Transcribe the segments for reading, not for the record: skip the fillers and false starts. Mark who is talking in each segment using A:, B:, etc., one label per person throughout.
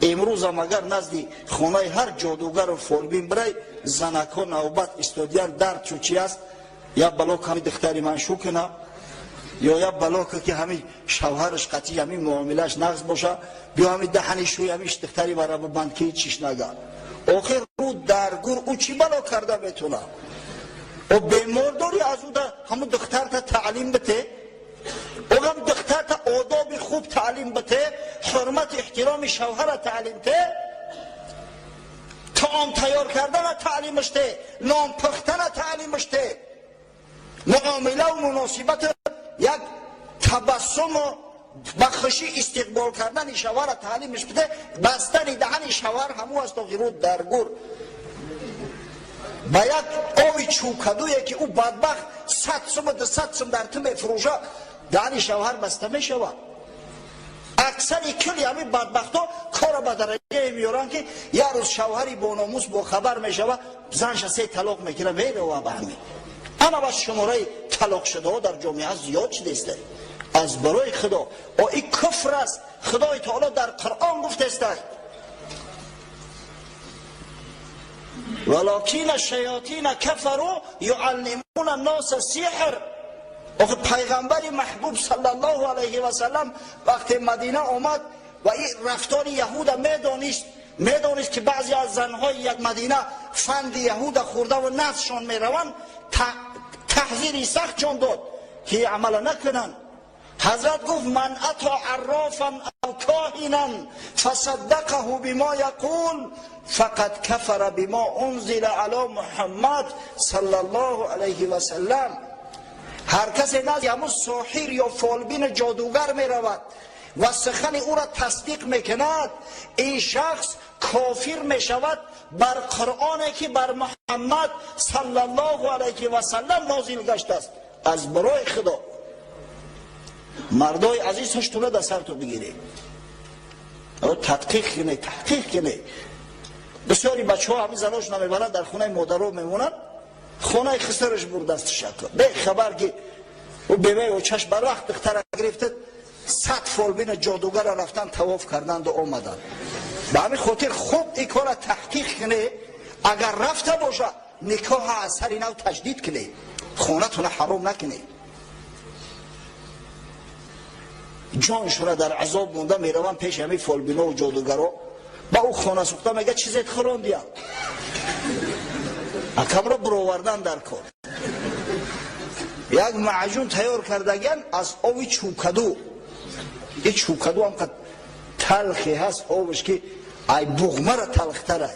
A: امروز هم اگر نزدی خانه هر جادوگر و فولبین برای زنکان نوبت استودیان درد چو چی است، یا بلوک همی دختری منشو کنه یا بلوک که همین شوهرش قطعی همین معاملش نقض باشه، بیا همین دهنی شوی همیش دختری برای بند که چیش نگه. آخر رو درگور او چی بلا کرده بتونه؟ و بیمار داری از او همون دختر تا تعلیم بده، او هم دختر تا آداب خوب تعلیم بده، حرمت احترام شوهر تعلیم ده، طعام تیار کردن تعلیمش ده، نان پختن تعلیمش ده، معامله و مناسبت یک تبسم و بخشی استقبال کردن شوهر تعلیمش بده، بستن دهن شوهر همو است و غیرود درگور با یک آوی چوکدویه که او بدبخت 100 سوم و 200 سوم در تو میفروشه، دهن شوهر بسته میشود. اکثر کلی همین بدبخت ها کار به درجه میارن که یه روز شوهری با ناموس با خبر میشود زنش 3 طلاق میکنه میره و به همین. اما بس شماره طلاق شده ها در جامعه زیاد شده است از برای خدا و این کفر است. خدای تعالی در قرآن گفته است ولکن الشیاطین کفروا یعلمون الناس السحر. آخه پیغمبر محبوب صلی الله علیه و سلم وقتی مدینه آمد و این رفتار یهود میدانست که بعضی از زنهای یک مدینه فند یهود خورده و نفسشان میروند، تحذیری سخت جان داد که عمل نکنن. حضرت گفت من اتا عرافا او کاهنا فصدقه بما یقول فقد کفر بما انزل علی محمد صلی الله علیه و سلم. هر کسی نزد همون ساحر یا فالبین جادوگر می رود و سخن او را تصدیق می کند، این شخص کافر می شود بر قرآنی که بر محمد صلی الله علیه و سلم نازل گشته است. از برای خدا مردای عزیز هشتونه در سر تو بگیری، تحقیق کنه. بسیاری بچه ها همین زناش نمیبرن در خونه مادرها میمونن، خونه خسرش برده است شکر به خبر که او بیوه و چشم بر وقت دختر گرفته 100 فالبین جادوگر رفتن طواف کردند و آمدن. به همین خاطر خوب این کار تحقیق کنه، اگر رفته باشه نکاح اثر نو تجدید کنه، خونتون حرام نکنه. جانشون در عذاب مونده میروان پیش همین فالبینا و جادوگرا با او خانه سوخته میگه چیزت خوراندیم اکم را برآوردن در کار. یک معجون تیار کردگن از آب چوکدو، این چوکدو هم که تلخی هست آبش که ای بغمه را تلختره،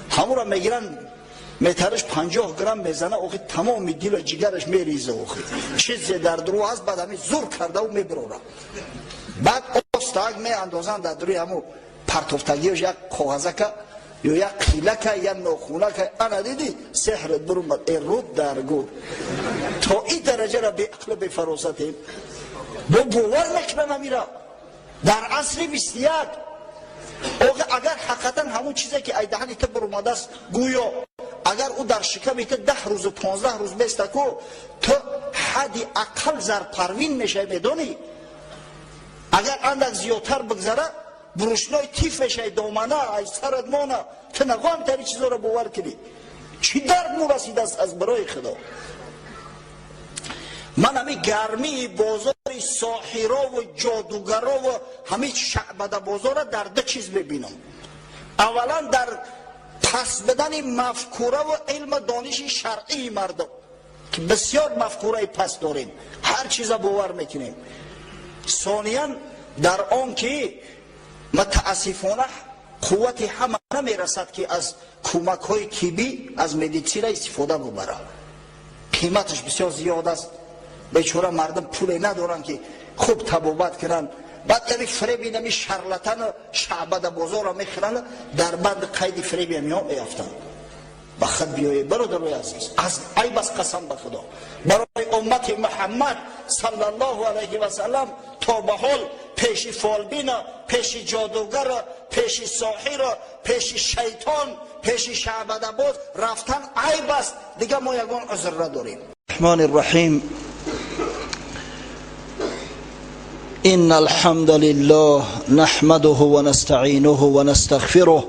A: همون را میگیرن میترش 50 گرم میزنه، اوخی تمام دل و جگرش میریزه، اوخی چیزی در درو هست بعد همی زور کرده و میبروره، بعد آستاگ می اندازن در دروی همون پرتوفتگیش یک کاغذکه یا یک قیلکه یا ناخونکه. انا دیدی سحرت برون ای رود درگور تا این درجه را به عقل به فراستیم با باور نکنه نمیره در عصر 21. اگر حقیقتا همون چیزی که ای دهنی تو برماده است گویا اگر او در شکم ایت 10 روز و 15 روز بیسته کو تو حدی اقل زرپروین میشه میدونی. اگر اندک زیادتر بگذره بروشنای تیف میشه دامنه ای سرت مانه تو نقام تری چیزا رو باور کنی. چی درد مو رسیده است از برای خدا. من همین گرمی بازار ساحرا و جادوگرا و همین شعبده بازار در 2 چیز ببینم. اولا در پس بدن مفکوره و علم دانش شرعی مردم که بسیار مفکوره پس داریم، هر چیز باور میکنیم. ثانیاً در آن که متاسفانه قوت همه نمیرسد که از کمک های طبی از مدیسین استفاده ببره، قیمتش بسیار زیاد است. بیچاره مردم پول ندارن که خوب طبابت کنن، بعد یعنی فریبی نمی شرلطن شعبده بازار را میخرن، در بند قید فریبی همی ها میافتن. بخد بیایی برادر عزیز، از ای بس قسم به خدا برای امت محمد صلی الله علیه و سلم تا به حال پیش فالبین، پیش جادوگر، پیش ساحر، پیش شیطان، پیش شعبده باز رفتن عیب است. دیگه ما یگان عذر را داریم. الرحمن الرحیم إن الحمد لله نحمده ونستعينه ونستغفره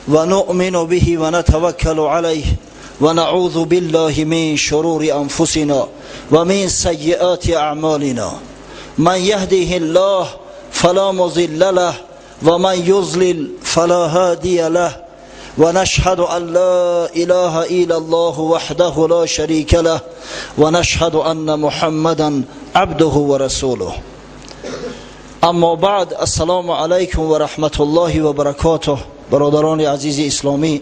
A: ونؤمن به ونتوكل عليه ونعوذ بالله من شرور أنفسنا ومن سيئات أعمالنا من يهده الله فلا مضل له ومن يضلل فلا هادي له ونشهد أن لا إله إلا الله وحده لا شريك له ونشهد أن محمدا عبده ورسوله. اما بعد، السلام علیکم و رحمت الله و برکاته. برادران عزیز اسلامی،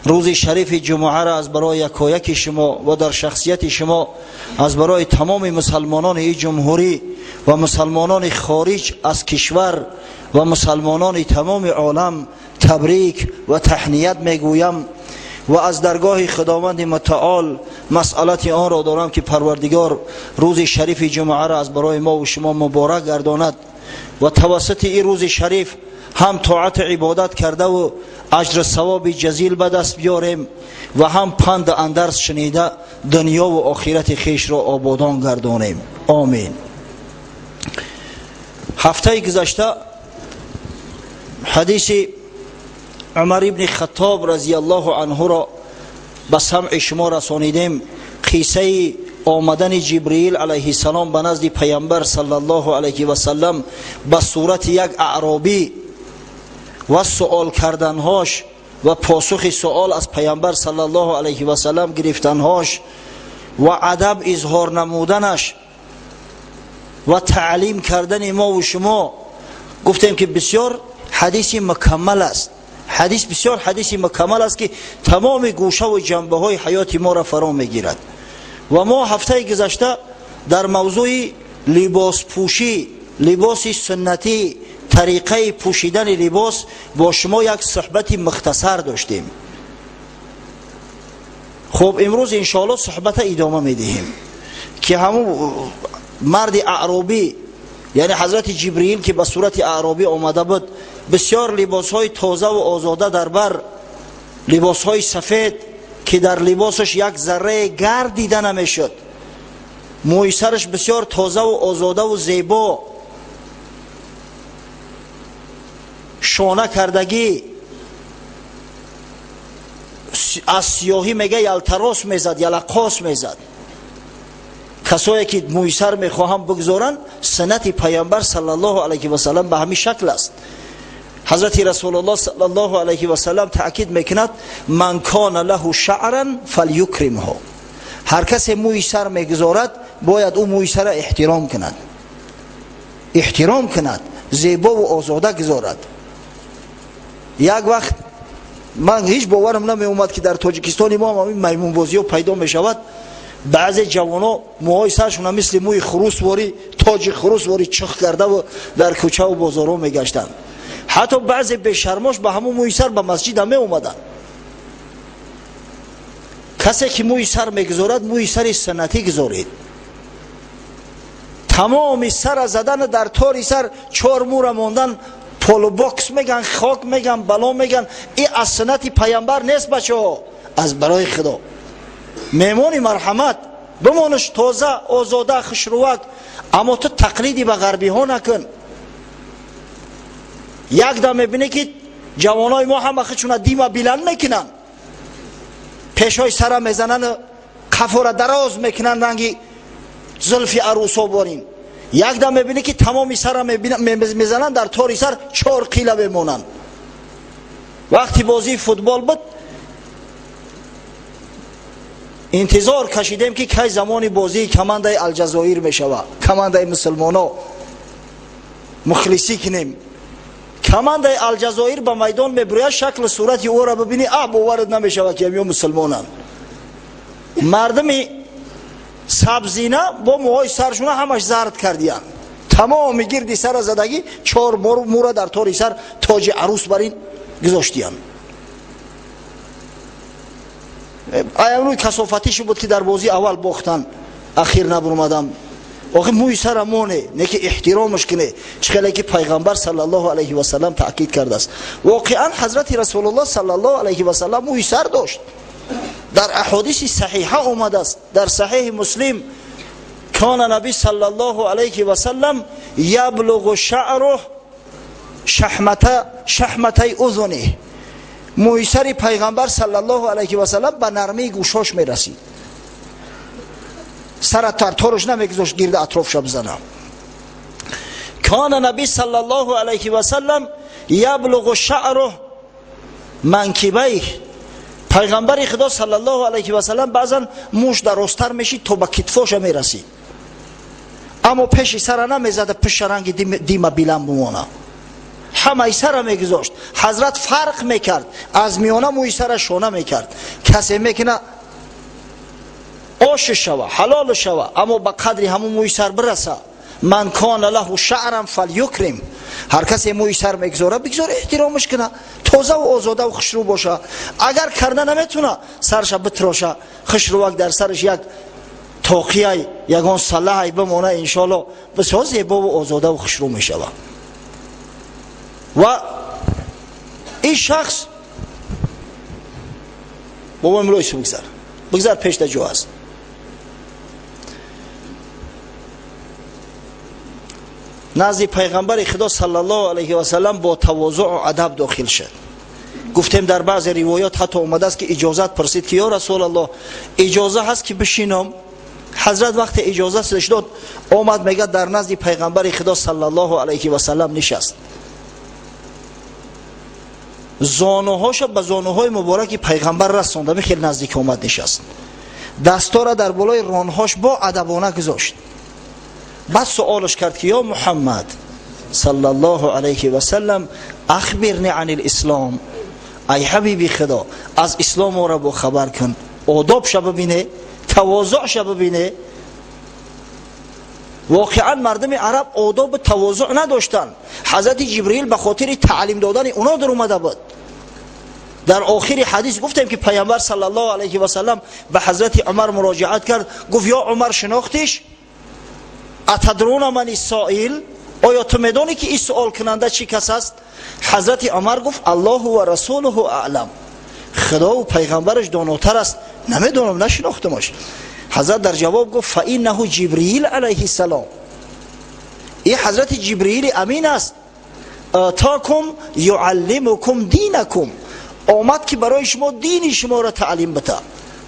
A: روز شریف جمعه را از برای یکایک شما و در شخصیت شما از برای تمام مسلمانان این جمهوری و مسلمانان خارج از کشور و مسلمانان تمام عالم تبریک و تهنیت میگویم و از درگاه خداوند متعال مسئلت آن را دارم که پروردگار روز شریف جمعه را از برای ما و شما مبارک گرداند و توسط این روز شریف هم طاعت عبادت کرده و اجر ثواب جزیل به دست بیاریم و هم پند اندرس شنیده دنیا و آخرت خیش را آبادان گردانیم. آمین. هفته گذشته حدیث عمر ابن خطاب رضی الله عنه را به سمع شما رسانیدیم. قصه آمدن جبرئیل علیه السلام به نزد پیامبر صلی الله علیه و سلم به صورت یک اعرابی و سوال کردنهاش و پاسخ سوال از پیامبر صلی الله علیه و سلم گرفتنهاش و ادب اظهار نمودنش و تعلیم کردن ما و شما گفتیم که بسیار حدیث مکمل است. حدیث بسیار حدیث مکمل است که تمام گوشه و جنبه های حیات ما را فرا میگیرد. و ما هفته گذشته در موضوع لباس پوشی، لباس سنتی، طریقه پوشیدن لباس با شما یک صحبت مختصر داشتیم. خب امروز انشاءالله صحبت ادامه میدهیم که همون مرد اعرابی یعنی حضرت جبرئیل که به صورت اعرابی آمده بود، بسیار لباس های تازه و آزاده در بر، لباس های سفید که در لباسش یک ذره گرد دیده نمیشد، موی سرش بسیار تازه و آزاده و زیبا، شانه کردگی از سیاهی میگه یلتراس میزد، یلقاس میزد. کسایی که موی سر میخواهم بگذارن سنت پیامبر صلی الله علیه و سلم به همین شکل است. حضرت رسول الله صلی الله علیه و سلم تاکید میکند من کان له شعرا فلیکرمه. هر کس موی سر میگذارد باید او موی سر احترام کند، احترام کند، زیبا و آزاده گذارد. یک وقت من هیچ باورم نمی اومد که در تاجیکستان ما همین میمون بازی ها پیدا می شود. بعضی جوانا موهای سرشون مثل موی خروس واری، تاج خروس واری چخ کرده و در کوچه و بازارها می گشتن. حتی بعضی بشرماش به همون موی سر به مسجد هم می اومدن. کسی که موی سر میگذارد موی سر سنتی گذارید. تمام سر زدن در تاری سر 4 مو ماندن، پولو باکس میگن، خاک میگن، بلا میگن. این از سنت پیامبر نیست بچه ها. از برای خدا میمونی مرحمت بمانش تازه آزاده خشروک، اما تو تقلیدی به غربی ها نکن. یک دم میبینی که جوانای ما همه خودشون دیما بلند میکنن، پیشای سر میزنن، کفور دراز میکنن، رنگی زلفی عروسا بارین. یک دم میبینی که تمامی سر میزنن در تاری سر 4 قیله بمونن. وقتی بازی فوتبال بود انتظار کشیدیم که کی زمانی بازی کمانده الجزایر میشود، کمانده مسلمانا مخلصی کنیم. کمانده الجزایر به میدان میبره، شکل صورت او را ببینی باورت نمیشود که همین مسلمانان. مردمی سبزینه با موهای سرشون همش زرد کردیان، تمام گردی سر زدگی 4 مو را در تاری سر تاج عروس برین گذاشتیان. ایامون کسافتیش بود که در بازی اول باختن، اخیر نبرمدم. آخه موی سر مونه نه که احترامش کنه، چقدر که پیغمبر صلی الله علیه و سلم تاکید کرده است. واقعا حضرت رسول الله صلی الله علیه و سلم موی سر داشت. در احادیث صحیحه آمده است. در صحیح مسلم کان نبی صلی الله علیه و سلم یبلغ شعره شحمتای اذنه، موی سر پیغمبر صلی الله علیه و سلم به نرمی گوشاش میرسید، سر ترتارش نمیگذاشت گرد اطرافش بزنه. کان نبی صلی الله علیه و سلم یبلغ شعره منکبیه، پیغمبر خدا صلی الله علیه و سلم بعضا موش درازتر میشید تا به کتفاش میرسید، اما پیش سر نمیزد، پیش رنگ دیم بلند بمونه، همه سر میگذاشت. حضرت فرق میکرد، از میانه موی سر شونه میکرد. کسی میکنه آش شوه حلال شوه، اما به قدری همون موی سر برسه. من کان له شعرا فلیکرم، هر کسی موی سر میگذاره بگذاره احترامش کنه، تازه و آزاده و خوشرو باشه. اگر کرده نمیتونه سرش بتراشه، خوشروک در سرش یک توقیه یگان صلاحی بمونه، انشالله بسیار زیبا و آزاده و خوشرو میشه. و این شخص بابا امرویش بگذار پیش در جو هست. نزد پیغمبر خدا صلی الله علیه و سلم با تواضع و ادب داخل شد. گفتیم در بعض روایات حتی اومده است که اجازت پرسید که یا رسول الله اجازه هست که بشینم؟ حضرت وقت اجازه سش داد، اومد میگه در نزد پیغمبر خدا صلی الله علیه و سلم نشست، زانوهاش به زانوهای مبارک پیغمبر رسوند، به خیلی نزدیک اومد نشست، دستا را در بالای رانهاش با ادبانه گذاشت. بعد سوالش کرد که یا محمد صلی الله علیه و سلم اخبرنی عن الاسلام، ای حبیبی خدا از اسلام ما را با خبر کن. آدابش ببینه، تواضعش ببینه. واقعا مردم عرب آداب تواضع نداشتن. حضرت جبرئیل به خاطر تعلیم دادن اونا در اومده بود. در آخر حدیث گفتیم که پیامبر صلی الله علیه و سلم به حضرت عمر مراجعت کرد، گفت یا عمر شناختیش؟ اتدرون من السائل، آیا تو میدانی که این سوال کننده چی کس است؟ حضرت عمر گفت الله و رسوله اعلم، خدا و پیغمبرش داناتر است، نمیدونم، نشناختمش. حضرت در جواب گفت فإنه جبرئیل علیه السلام، این حضرت جبرئیل امین است، آتاکم یعلمکم دینکم، آمد که برای شما دین شما را تعلیم بده.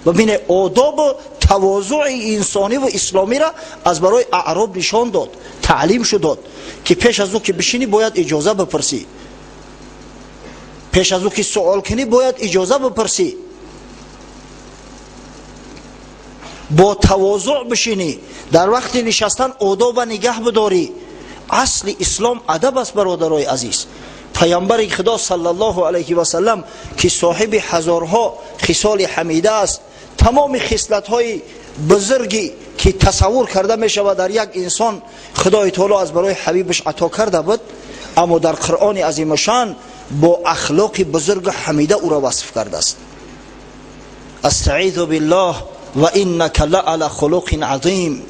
A: ببینه آداب و تواضع انسانی و اسلامی را از برای اعراب نشان داد، تعلیم شد داد که پیش از او که بشینی باید اجازه بپرسی، پیش از او که سوال کنی باید اجازه بپرسی، با تواضع بشینی، در وقت نشستن آداب نگه بداری. اصل اسلام ادب است برادرای عزیز. پیامبر خدا صلی الله علیه و سلم که صاحب هزارها خصال حمیده است، تمام خصلت‌های بزرگی که تصور کرده می شود در یک انسان خدای تعالی از برای حبیبش عطا کرده بود، اما در قرآن عظیم شان با اخلاق بزرگ حمیده او را وصف کرده است. استعیذ بالله و انک لعلی خلق عظیم.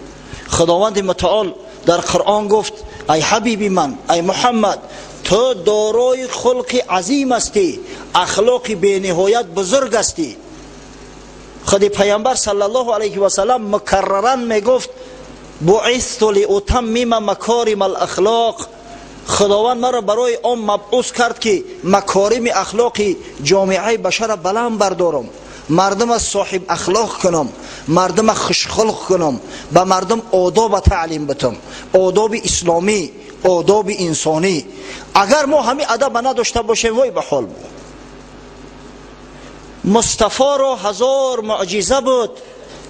A: خداوند متعال در قرآن گفت ای حبیبی من، ای محمد، تو دارای خلق عظیم هستی، اخلاق بی نهایت بزرگ هستی. خود پیامبر صلی الله علیه و سلم مکررا می گفت بعثت لاتمم مکارم الاخلاق، خداوند مرا برای آن مبعوث کرد که مکارم اخلاقی جامعه بشر بلند بردارم، مردم صاحب اخلاق کنم، مردم خوشخلق کنم، به مردم آداب تعلیم بدم، آداب اسلامی، آداب انسانی. اگر ما همین ادب نداشته باشیم وای به حال بود. مصطفی را هزار معجزه بود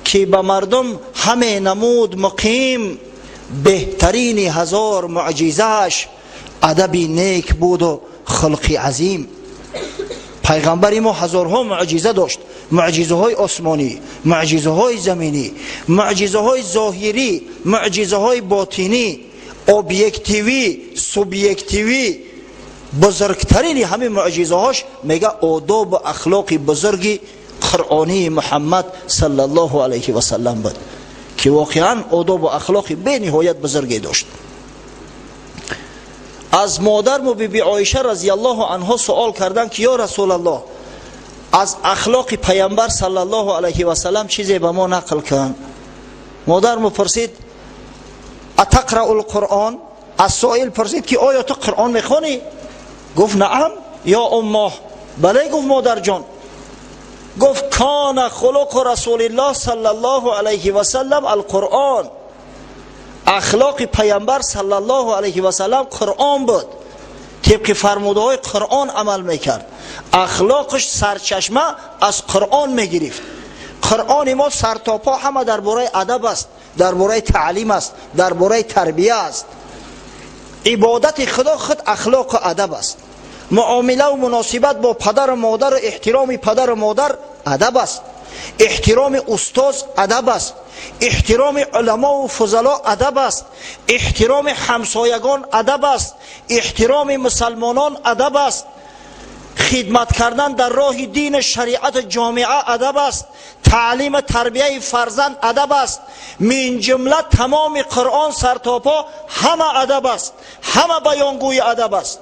A: که به مردم همه نمود مقیم، بهترین هزار معجزهش ادب نیک بود و خلق عظیم. پیغمبر ما هزارها معجزه داشت، معجزه های آسمانی، معجزه های زمینی، معجزه های ظاهری، معجزه های باطنی، اوبیکتیوی، سوبیکتیوی. بزرگترین همه معجزه هاش میگه آداب و اخلاق بزرگی قرآنی محمد صلی الله علیه و سلم بود که واقعا آداب و اخلاق به نهایت بزرگی داشت. از مادر بی بی عایشه رضی الله عنها سوال کردن که یا رسول الله از اخلاق پیامبر صلی الله علیه و سلم چیزی به ما نقل کن. مادر پرسید اتقرأ القرآن، از سائل پرسید که آیا تو قرآن میخوانی؟ گفت نعم یا امه. بله گفت مادر جان. گفت کان خلق رسول الله صلی الله علیه و سلم القرآن، اخلاق پیامبر صلی الله علیه و سلم قرآن بود، طبق فرموده های قرآن عمل میکرد، اخلاقش سرچشمه از قرآن میگرفت. قرآن ما سر تا پا همه درباره ادب است، درباره تعلیم است، درباره تربیه است. عبادت خدا خود اخلاق و ادب است. معامله و مناسبت با پدر و مادر، احترام پدر و مادر ادب است، احترام استاد ادب است، احترام علما و فضلا ادب است، احترام همسایگان ادب است، احترام مسلمانان ادب است، خدمت کردن در راه دین شریعت جامعه ادب است، تعلیم تربیه فرزند ادب است. من جمله تمام قرآن سر تا پا همه ادب است، همه بیانگوی ادب است.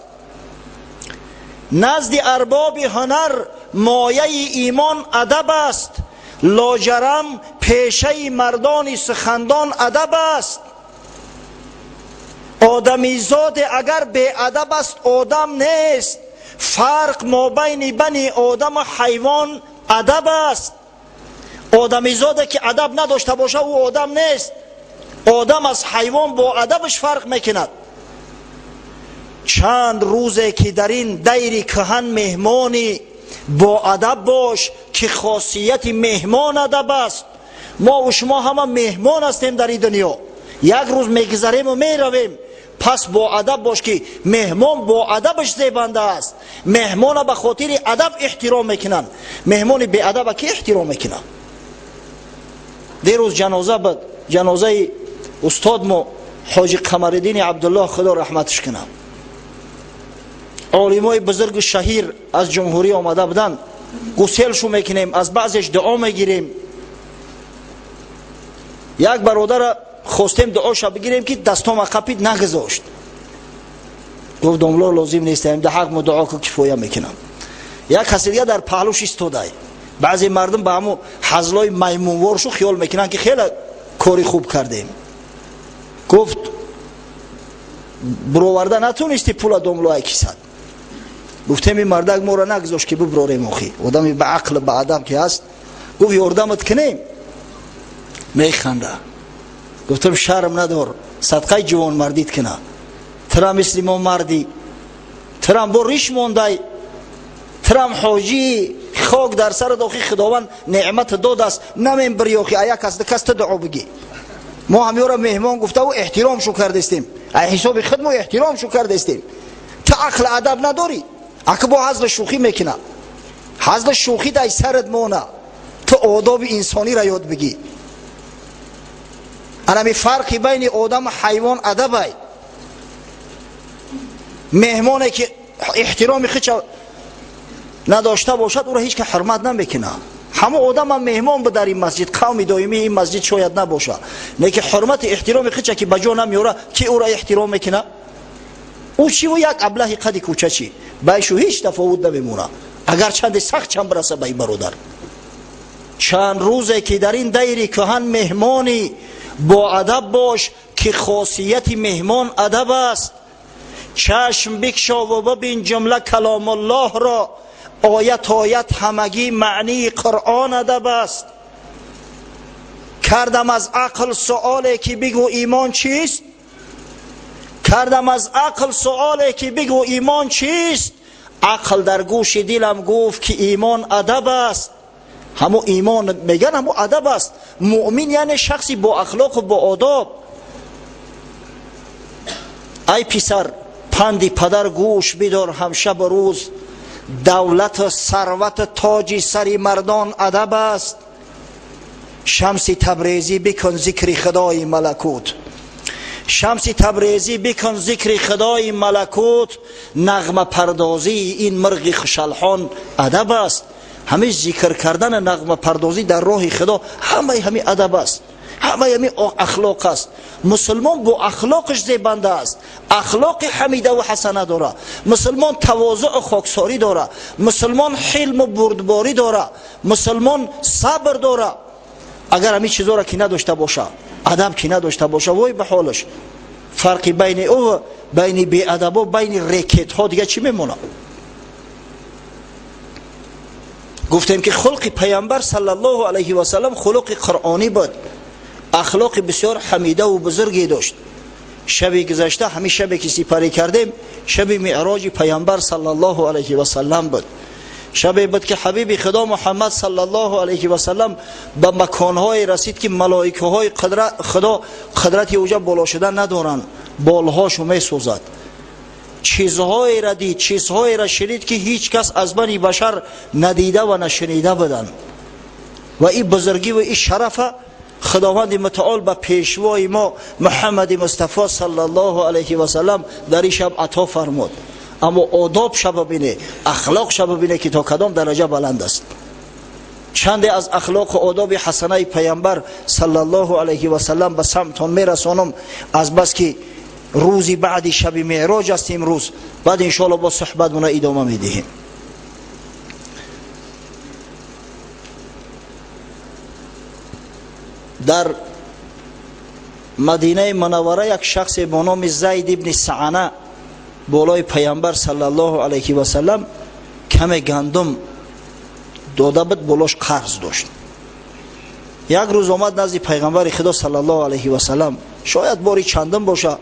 A: نزد ارباب هنر مایه ایمان ادب است، لاجرم پیشه مردان سخندان ادب است. آدمی زاد اگر بی ادب است آدم نیست، فرق ما بین بنی آدم و حیوان ادب است. آدمی زاده که ادب نداشته باشه او آدم نیست. آدم از حیوان با ادبش فرق میکند. چند روزه که در این دیر کهن مهمانی، با ادب باش که خاصیت مهمان ادب است. ما و شما همه مهمان هستیم در این دنیا، یک روز میگذریم و میرویم. پس با ادب باش که مهمان با ادبش زیبنده است. مهمان به خاطر ادب احترام میکنن، مهمان بی ادب که احترام میکنن. دیروز جنازه بود، جنازه استاد ما حاجی قمرالدین عبدالله خدا رحمتش کنه. عالمای بزرگ شهیر از جمهوری آمده بودن، گسیلشو میکنیم، از بعضش دعا میگیریم. یک برادر خواستیم دعاشو بگیریم که دستام عقبید نگذاشت. گفت داملا لازم نیستیم، ده حق ما دعا که کفایه میکنم. یک کسی دیگه در پهلوش ایستاده. بعضی مردم به همون حزلای میمونوارشو خیال میکنن که خیلی کاری خوب کردیم. گفت برآورده نتونستی پول داملای کیسد. گفتم این مردک ما را نگذاشت که ببراریم آخی. آدمی به عقل به ادب که هست. گفت یاردمت کنیم. میخنده. گفتم شرم ندار، صدقه جوان مردیت کنه. ترا مثل ما مردی، ترا با ریش مونده، ترا حاجی خاک در سر داخل خداوند نعمت داد است. نمیم بری آخی ایا کس دعا بگی. ما همیو را مهمان گفته و احترام شو کردستیم، حساب خود ما احترام شو کردستیم. تا عقل ادب نداری، اگه با حضر شوخی میکنه، حضر شوخی در سرت مونه. تو آداب انسانی را یاد بگی. انمی فرقی بین آدم و حیوان ادبه. مهمانی که احترام خود نداشته باشد او را هیچ که حرمت نمیکنه. همه آدم هم مهمان به در این مسجد، قوم دائمی این مسجد شاید نباشه، نه که حرمت احترام خود که بجا نمیاره که او را احترام میکنه. او چی و یک ابله قد کوچه چی بایشو هیچ تفاوت نمیمونه، اگر چند سخت چند برسه بای برادر. چند روزه که در این دیر کهن مهمانی، با ادب باش که خاصیت مهمان ادب است. چشم بکشا و ببین جمله کلام الله را، آیت آیت همگی معنی قرآن ادب است. کردم از عقل سؤالی که بگو ایمان چیست، کردم از عقل سؤالی که بگو ایمان چیست. عقل در گوش دلم گفت که ایمان ادب است. همو ایمان میگن همو ادب است. مؤمن یعنی شخصی با اخلاق و با آداب. ای پسر پندی پدر گوش بدار هم شب و روز، دولت و ثروت تاج سری مردان ادب است. شمس تبریزی بکن ذکر خدای ملکوت، شمس تبریزی بکن ذکر خدای ملکوت. نغمه پردازی این مرغ خوشالحان ادب است. همه ذکر کردن نغمه پردازی در راه خدا همه ادب است، همه اخلاق است. مسلمان با اخلاقش زیبنده است. اخلاق حمیده و حسنه داره. مسلمان تواضع و خاکساری داره. مسلمان حلم و بردباری داره. مسلمان صبر داره. اگر همین چیزا را که نداشته باشه، ادب که نداشته باشه، وای به حالش. فرقی بین او بین بیادب و بین ریکت ها دیگه چی میمونه؟ گفتیم که خلق پیامبر صلی الله علیه و سلم خلق قرآنی بود، اخلاق بسیار حمیده و بزرگی داشت. شبی گذشته همین شبی که سپری کردیم شب معراج پیامبر صلی الله علیه و سلم بود. شبی بود که حبیب خدا محمد صلی الله علیه و سلم به مکانهای رسید که ملائکه های خدا قدرت اوجا بالا شدن ندارن، بالهاشو می سوزد. چیزهایی را دید، چیزهایی را شنید که هیچ کس از بنی بشر ندیده و نشنیده بودن. و این بزرگی و این شرف خداوند متعال به پیشوای ما محمد مصطفی صلی الله علیه و سلم در این شب عطا فرمود. اما آداب شب بینه، اخلاق شب بینه که تا کدام درجه بلند است. چند از اخلاق و آداب حسنه پیامبر صلی الله علیه و سلم به سمتون میرسانم، از بس که روزی بعد شب معراج است امروز. بعد انشاءالله با صحبت مون ادامه میدهیم. در مدینه منوره یک شخص با نام زید ابن سعنه بالای پیامبر صلی الله علیه و سلم کم گندم داده بود، بالاش قرض داشت. یک روز آمد نزد پیغمبر خدا صلی الله علیه و سلم، شاید باری چندم باشه،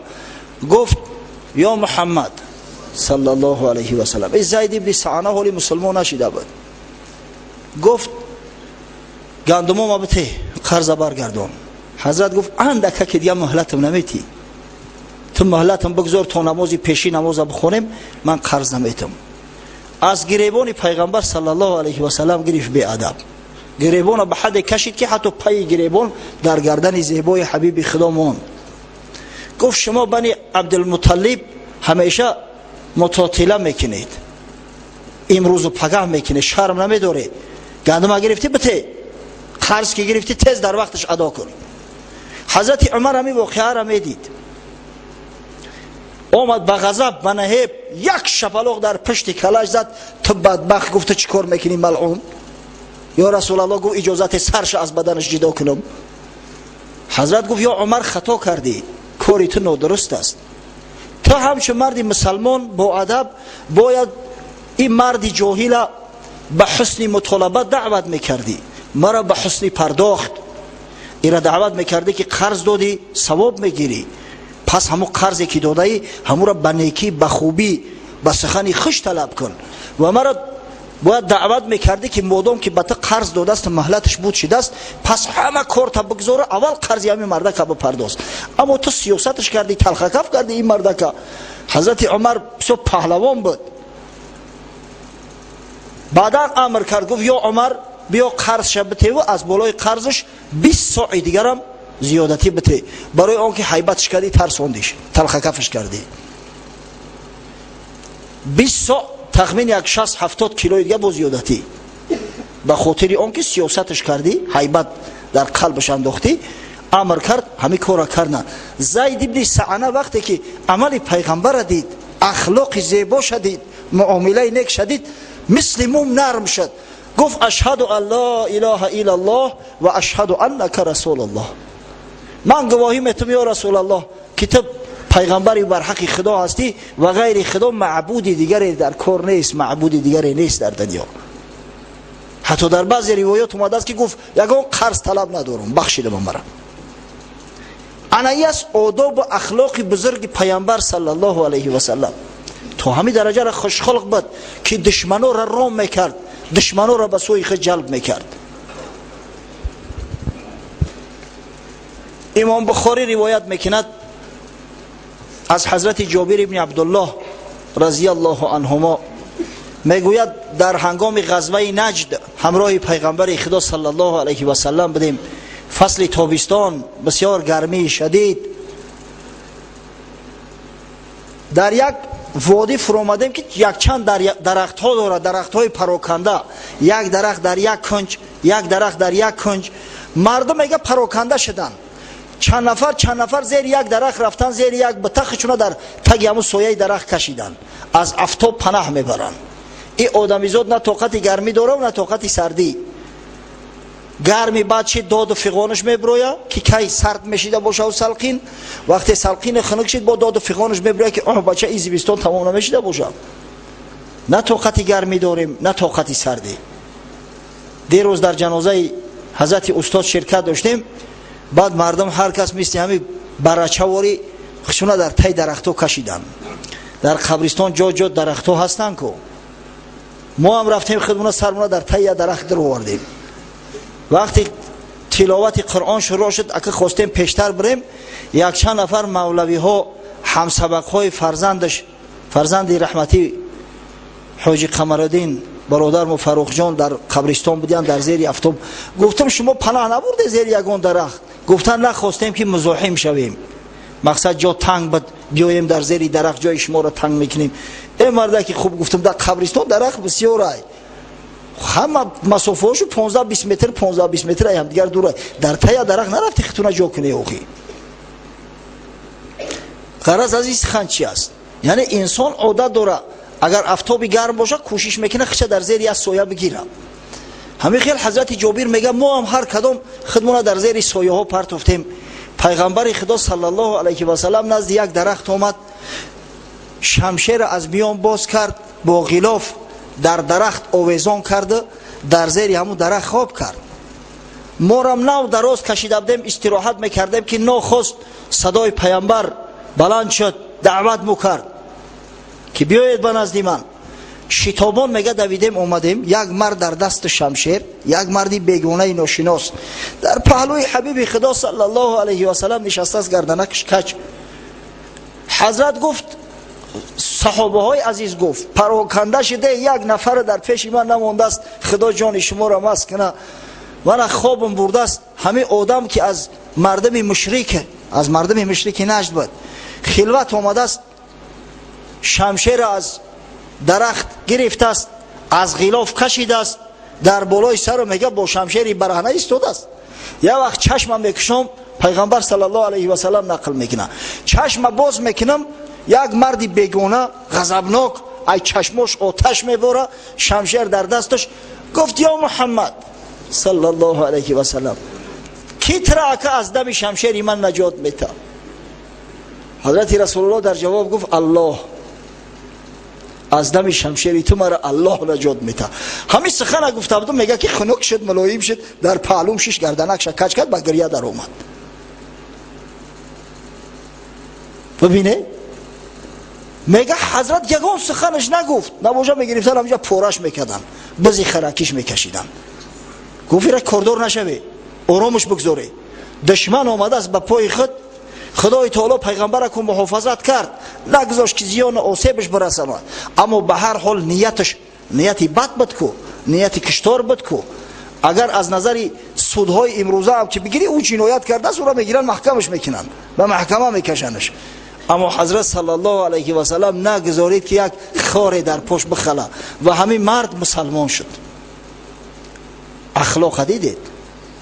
A: گفت یا محمد صلی الله علیه و سلم. این زید ابن سعنه حالی مسلمان نشده بود. گفت گندم ما بته، قرض برگردان. حضرت گفت اندکه که دیگه مهلتم نمیتی، تو مهلتم بگذار تا نمازی پیشی نماز بخونیم، من قرض نمیتم. از گریبان پیغمبر صلی الله علیه و سلم گرفت بی ادب، گریبان به حد کشید که حتی پای گریبان در گردن زیبای حبیب خدا ماند. گفت شما بنی عبدالمطلب همیشه متاطله میکنید، امروز پگاه میکنید، شرم نمیداره. گندم گرفتی بته، قرض که گرفتی تیز در وقتش ادا کن. حضرت عمر همی واقعه را میدید، آمد به غضب به نهیب یک شپلق در پشت کلش زد. تو بدبخت، گفت چی کار میکنی ملعون؟ یا رسول الله، گفت اجازت سرش از بدنش جدا کنم. حضرت گفت یا عمر خطا کردی، کاری تو نادرست است. تو همچون مردی مسلمان با ادب باید این مردی جاهل به حسن مطالبه دعوت میکردی، مرا به حسن پرداخت ایرا دعوت میکردی که قرض دادی ثواب میگیری، پس همون قرضی که دادی همون را به نیکی به خوبی به سخنی خوش طلب کن. و مرا باید دعوت میکردی که مادام که به تو قرض داده است مهلتش بود شده است، پس همه کار تا بگذاره، اول قرضی همین مرده که بپرداز. اما تو سیاستش کردی، تلخکف کردی این مرده که. حضرت عمر بسیار پهلوان بود. بعدا امر کرد، گفت یا عمر بیا قرض بته و از بالای قرضش 20 ساعت دیگر هم زیادتی بته، برای آنکه حیبتش کردی، ترساندیش، تلخکفش کردی. 20 ساعت تخمین یک 60-70 کیلو دیگه با زیادتی، به خاطر آنکه سیاستش کردی، حیبت در قلبش انداختی. امر کرد، همین کارا کردن. زید ابن سعنه وقتی که عمل پیغمبر دید، اخلاق زیبا شدید، معامله نیک شدید، مثل موم نرم شد. گفت اشهد ان لا اله الا الله و اشهد انک رسول الله. من گواهی میتم یا رسول الله که تو پیغمبری بر حق خدا هستی و غیر خدا معبود دیگری در کار نیست، معبود دیگری نیست در دنیا. حتی در بعضی روایات اومده است که گفت یگان قرض طلب ندارم، بخشیده من مرا. انایس آداب و اخلاق بزرگ پیامبر صلی الله علیه و سلم تو همین درجه را خوشخلق بود که دشمنان را رام میکرد، دشمنان را به سوی خود جلب میکرد. امام بخاری روایت میکند از حضرت جابر ابن عبدالله رضی الله عنهما، میگوید در هنگام غزوه نجد همراه پیغمبر خدا صلی الله علیه و سلم بودیم. فصل تابستان، بسیار گرمی شدید. در یک وادی فرامدیم که یک چند درخت ها داره، درخت های پراکنده، یک درخت در یک کنج، یک درخت در یک کنج. مردم میگه پراکنده شدن، چند نفر زیر یک درخت رفتن، زیر یک بطخشون در تگ همون سایه درخت کشیدن، از آفتاب پناه میبرن. این آدمیزاد نه طاقت گرمی داره و نه طاقت سردی. گرمی بعد چی داد و فغانش میبرویا که کی سرد میشیده باشه و سلقین، وقتی سلقین خنک شد با داد و فغانش میبرویا که بچه ای زمستان تمام نمیشیده باشه. نه طاقت گرمی داریم نه طاقت سردی. دیروز در جنازه حضرت استاد شرکت داشتیم، بعد مردم هر کس مثل همین برچواری خشونه در تای درختو کشیدن. در قبرستان جا جا درختو هستن کو. ما هم رفتیم خودمون سرمون در تای درخت در آوردیم. وقتی تلاوت قرآن شروع شد اگه خواستیم پیشتر بریم، یک چند نفر مولوی ها همسبق های فرزند رحمتی حاجی قمرالدین برادر فروخ جان در قبرستان بودن در زیر افتاب. گفتم شما پناه نبرده زیر یگان درخت؟ گفتن نه، خواستیم که مزاحم شویم، مقصد جا تنگ بود بیایم در زیر درخت جای شما را تنگ میکنیم. ای مرده که خوب گفتم در قبرستان درخت بسیار ای، همه مسافه هاشو 15-20 متر 15-20 متر ای هم دیگر دوره. در تای درخت نرفتی خطونه جا کنی اوخی. غرض از این سخن چی است؟ یعنی انسان عادت داره اگر آفتابی گرم باشه کوشش میکنه خچه در زیر از سایه بگیره. همین خیلی حضرت جابر میگه ما هم هر کدام خودمون در زیر سایه ها پرتوفتیم. پیغمبر خدا صلی الله علیه و سلم نزد یک درخت آمد، شمشیر از میان باز کرد، با غلاف در درخت آویزان کرده، در زیر همون درخت خواب کرد. ما را نو دراز کشیده بودیم استراحت میکردیم که ناخواست صدای پیامبر بلند شد، دعوت میکرد که بیایید به نزد من. شتابان میگه دویدیم اومدیم، یک مرد در دست شمشیر، یک مردی بیگانه ناشناس در پهلوی حبیب خدا صلی الله علیه و سلم نشسته است، گردنکش کج. حضرت گفت، صحابه های عزیز گفت پراکنده شده یک نفر در پیش من نمانده است، خدا جان شما را مست کنه. من خوابم برده است. همه آدم که از مردم مشرک نجد بود خلوت آمده است، شمشیر از درخت گرفته است، از غلاف کشیده است، در بالای سر میگه با شمشیر برهنه ایستاده است. یه وقت چشمم میکشم، پیغمبر صلی الله علیه و سلم نقل میکنه، چشم باز میکنم یک مردی بیگانه غضبناک ای چشمش آتش میباره، شمشیر در دستش. گفت یا محمد صلی الله علیه و سلم کی ترا که از دم شمشیر من نجات میده؟ حضرت رسول الله در جواب گفت الله، از دم شمشیری تو مرا الله نجات میده. همین سخن گفته بودم، میگه که خنک شد، ملایم شد، در پهلوم شش گردنک کج کرد، با گریه در اومد. ببینه میگه حضرت یگان سخنش نگفت، نباشه میگرفتن همینجا پورش میکردن، بزی خرکیش میکشیدن. گفت را کردور نشوی، آرامش بگذاری. دشمن آمده است به پای خود، خدای تعالی پیغمبر کو محافظت کرد، نگذاشت که زیان آسیبش برسانه. اما به هر حال نیتی بد بود کو، نیتی کشتار بود کو. اگر از نظر سودهای امروزه هم که بگیری او جنایت کرده است، او را میگیرن محکمش میکنن، به محکمه میکشنش. اما حضرت صلی الله علیه و سلم نگذارید که یک خار در پشت بخله و همین مرد مسلمان شد. اخلاق دیدید،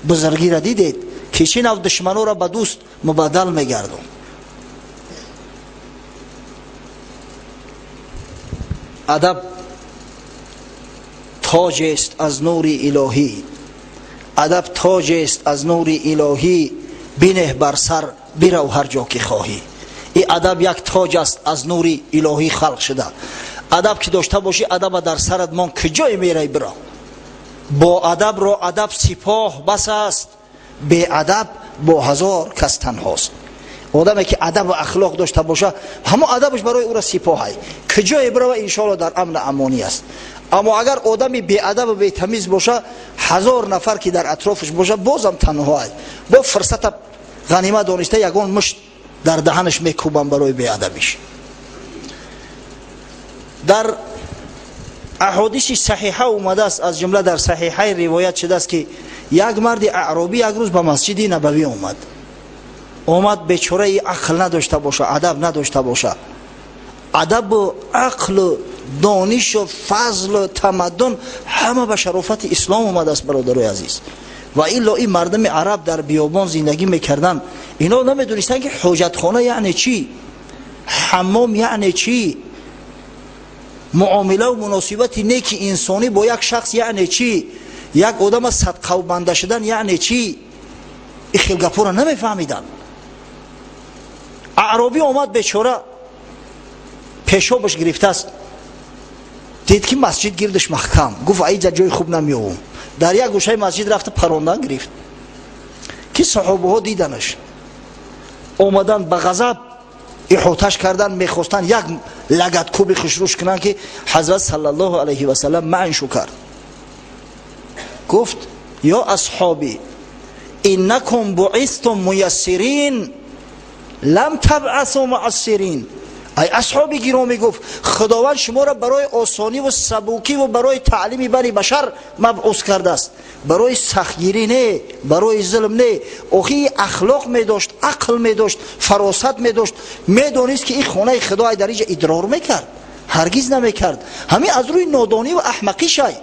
A: بزرگی را دیدید که چه نوع دشمنان را به دوست مبادل میگردون. ادب تاج است از نور الهی، ادب تاج است از نور الهی، بینه بر سر برو هر جا که خواهی. این ادب یک تاج است از نور الهی خلق شده. ادب که داشته باشی، ادب در سرت مان کجای میری برو. با ادب را ادب سپاه بس است، بی ادب با هزار کس تنهاست. آدمی که ادب و اخلاق داشته باشه، همه ادبش برای او را سپاهی، کجای برو ان شاء الله در امن امانی است. اما اگر آدمی بی ادب و بی تمیز باشه، هزار نفر که در اطرافش باشه بازم تنهایی، با فرصت غنیمت دانسته یگان مشت در دهنش میکوبن برای بی ادبیش. در احادیث صحیحه اومده است، از جمله در صحیحه روایت شده است که یک مرد اعرابی یک روز به مسجد نبوی اومد بیچاره عقل نداشته باشه، ادب نداشته باشه. ادب و عقل و دانش و فضل و تمدن همه به شرافت اسلام اومده است برادرای عزیز. و الا این مردم عرب در بیابان زندگی میکردن، اینا نمیدونستن که حاجتخانه یعنی چی، حمام یعنی چی، معامله و مناسبت نیک انسانی با یک شخص یعنی چی. یک آدم صدقه و بنده شدن یعنی چی؟ این خیلی گپا را نمیفهمیدن. اعرابی آمد بیچاره پیشابش گرفته است، دید که مسجد گردش محکم، گفت اینجا جای خوب نمیاوم. در یک گوشه مسجد رفت پراندن گرفت که صحابه ها دیدنش، اومدن به غضب احاطش کردن، میخواستن یک لگد کوبی خشروش کنن که حضرت صلی الله علیه و سلم معنشو کرد. گفت یا اصحابی انکم بعثتم میسرین لم تبعثوا معسرین. ای اصحاب گرامی، گفت خداوند شما را برای آسانی و سبوکی و برای تعلیم بنی بشر مبعوث کرده است، برای سختگیری نه، برای ظلم نه. آخی اخلاق می داشت، عقل می داشت، فراست می داشت، می دانست که این خانه خدا در اینجا ادرار میکرد، هرگز نمیکرد. همین از روی نادانی و احمقی شای.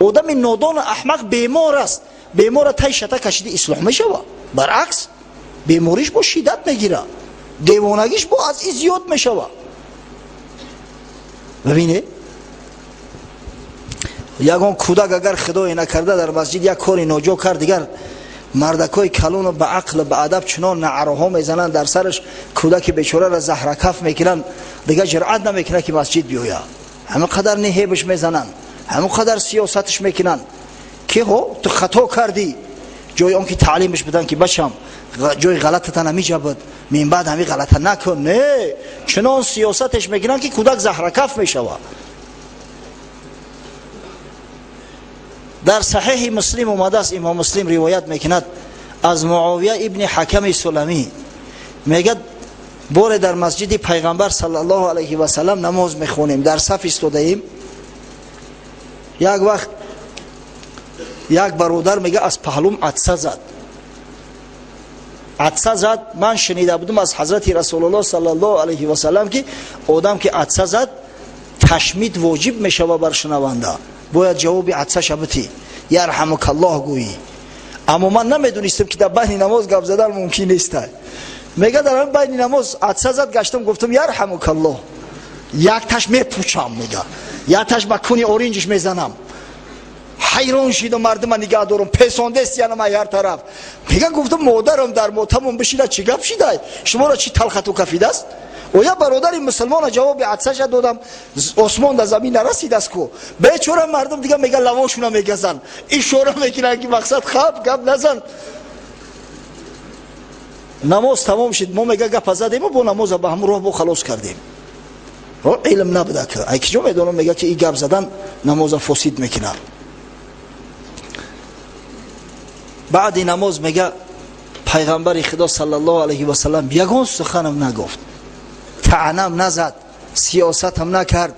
A: آدم نادان و احمق بیمار است، بیمار تای شتا کشیده اصلاح میشه، برعکس بیماریش با شدت میگیره، دیوانگیش با از این زیاد میشه. ببینه یگان کودک اگر خدای نکرده در مسجد یک کاری ناجا کرد، دیگر مردکای کلون و به عقل به ادب چنان نعره میزنن در سرش، کودک بیچاره را زهر کف میکنن، دیگر جرأت نمیکنه که مسجد بیاید. همه قدر نهیبش میزنن، همه قدر سیاستش میکنن که تو خطا کردی، جای اون که تعلیمش بدن که بچم جای غلطت نمیجابد، من بعد همین غلط نکن. نه، چنان سیاستش میکنن که کودک زهر کف میشوه. در صحیح مسلم اومده است، امام مسلم روایت میکند از معاویه ابن حکم سلمی، میگه بار در مسجد پیغمبر صلی الله علیه و سلم نماز میخونیم، در صف ایستاده ایم. یک وقت یک برادر میگه از پهلوم عطسه زد. عطسه زد، من شنیده بودم از حضرت رسول الله صلی الله علیه و سلم که آدم که عطسه زد تشمید واجب میشوه بر شنونده، باید جواب عطسه شبتی یرحمک الله گویی. اما من نمیدونستم که در بین نماز گپ زدن ممکن نیست. میگه در بین نماز عطسه زد، گشتم گفتم یرحمک الله، یک تاش میپوچم، میگه یک تاش با کونی اورنجش میزنم. حیران شد و مردم نگاه دارم، پیسانده است یعنی هر طرف. میگه گفتم مادرم در موتمون بشیده چی گپ شده، شما را چی تلخت و کفیده است؟ و یا برادر مسلمان جواب عطسه شد دادم، آسمان در زمین نرسید است کو. بیچاره مردم دیگه میگه لواشون میگزن، اشاره میکنن که مقصد خب گپ نزن. نماز تمام شد، ما میگه گپ زدیم و با نماز به همراه با خلاص کردیم. علم نبوده که ای کجا میدونم میگه که این گپ زدن نماز فاسد میکنه. بعد نماز میگه پیغمبر خدا صلی الله علیه و سلم یگان سخنم نگفت، طعنم نزد، سیاستم نکرد.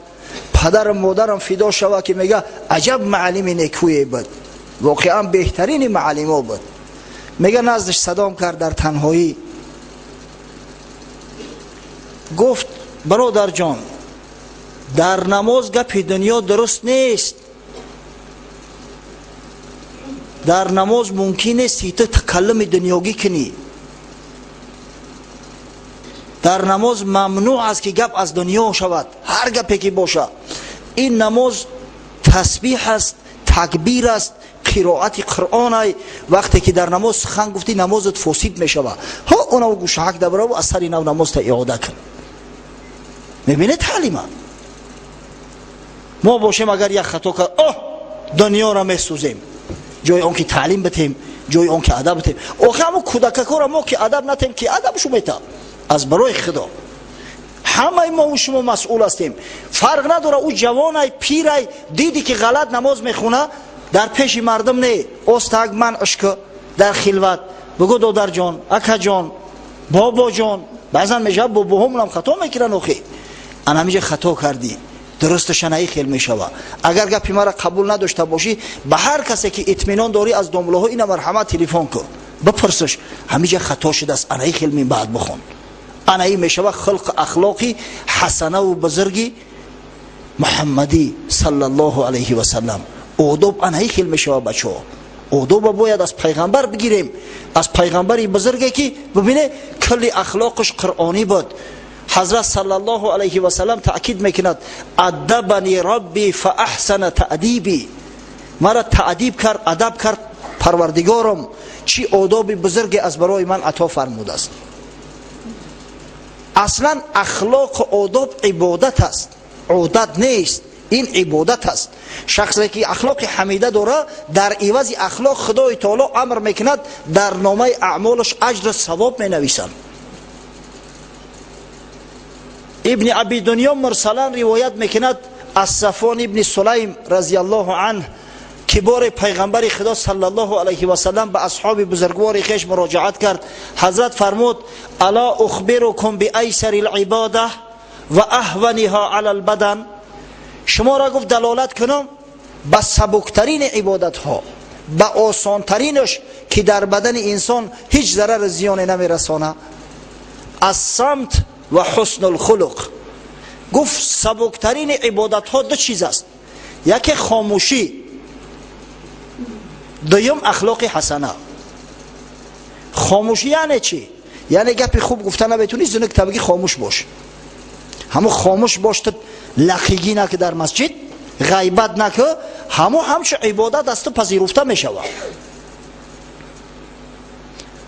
A: پدرم مادرم فدا شوه که میگه عجب معلم نیکویی بود، واقعا بهترین معلم بود. میگه نزدش صدام کرد در تنهایی، گفت برادر جان در نماز گپ دنیا درست نیست، در نماز ممکن نیست تو تکلم دنیاگی کنی، در نماز ممنوع است که گپ از دنیا شود، هر گپی که باشه. این نماز تسبیح است، تکبیر است، قرائت قرآن است. وقتی که در نماز سخن گفتی نمازت فاسد میشود، ها اونو گوشهک دبره و اثر نو نماز تا اعاده کن. میبینه تعلیم ما باشیم اگر یک خطا کرد دنیا را میسوزیم، جای اون که تعلیم بتیم، جای اون که ادب بتیم. آخه همون کودکا را ما که ادب نتیم که ادبشو میتیم از برای خدا. همه ما و شما مسئول هستیم، فرق نداره او جوانای پیرای دیدی که غلط نماز میخونه در پیش مردم نه استاگ من اشک در خلوت بگو دادر جان، اکا جان، بابا جان، بعضا میگه بابا هم خطا میکنن. آخه انا میگه خطا کردی، درستش نهی خیل میشوه. اگر گپی مرا قبول نداشته باشی به هر کسی که اطمینان داری از دنباله ها این مرحمت تلفن کن، بپرسش همیشه خطا شده است، انهی خیل می بعد بخون. انهی میشوه خلق اخلاقی حسنه و بزرگی محمدی صلی الله علیه و سلم. آداب انهی خیل میشوه بچه ها. آداب باید از پیغمبر بگیریم، از پیغمبری بزرگی که ببینه کلی اخلاقش قرآنی بود. حضرت صلی الله علیه و سلم تأکید میکند ادبنی ربی فاحسن تأدیبی، مرا تعذیب کرد، ادب کرد پروردگارم چی آداب بزرگ از برای من عطا فرموده است. اصلا اخلاق و آداب عبادت است، عادت نیست، این عبادت است. شخصی که اخلاق حمیده داره در عوض اخلاق خدای تعالی امر میکند در نامه اعمالش اجر و ثواب می نویسند. ابن ابی دنیا مرسلا روایت میکند از صفوان ابن سلیم رضی الله عنه کبار پیغمبر خدا صلی الله علیه و سلم به اصحاب بزرگوار خویش مراجعت کرد. حضرت فرمود الا اخبرکم بایسر العباده و اهونها علی البدن، شما را گفت دلالت کنم به سبکترین عبادت ها، به آسانترینش که در بدن انسان هیچ ضرر زیان نمیرسانه. الصمت و حسن الخلق. گفت سبکترین عبادت ها دو چیز است، یکی خاموشی، دویم اخلاق حسنه. خاموشی یعنی چی؟ یعنی گپی خوب گفتن نبیتونی زنک تبگی خاموش باش، همو خاموش باش، تو لخیگی نکه در مسجد، غیبت نکه، همش عبادت است و پذیرفته می شود.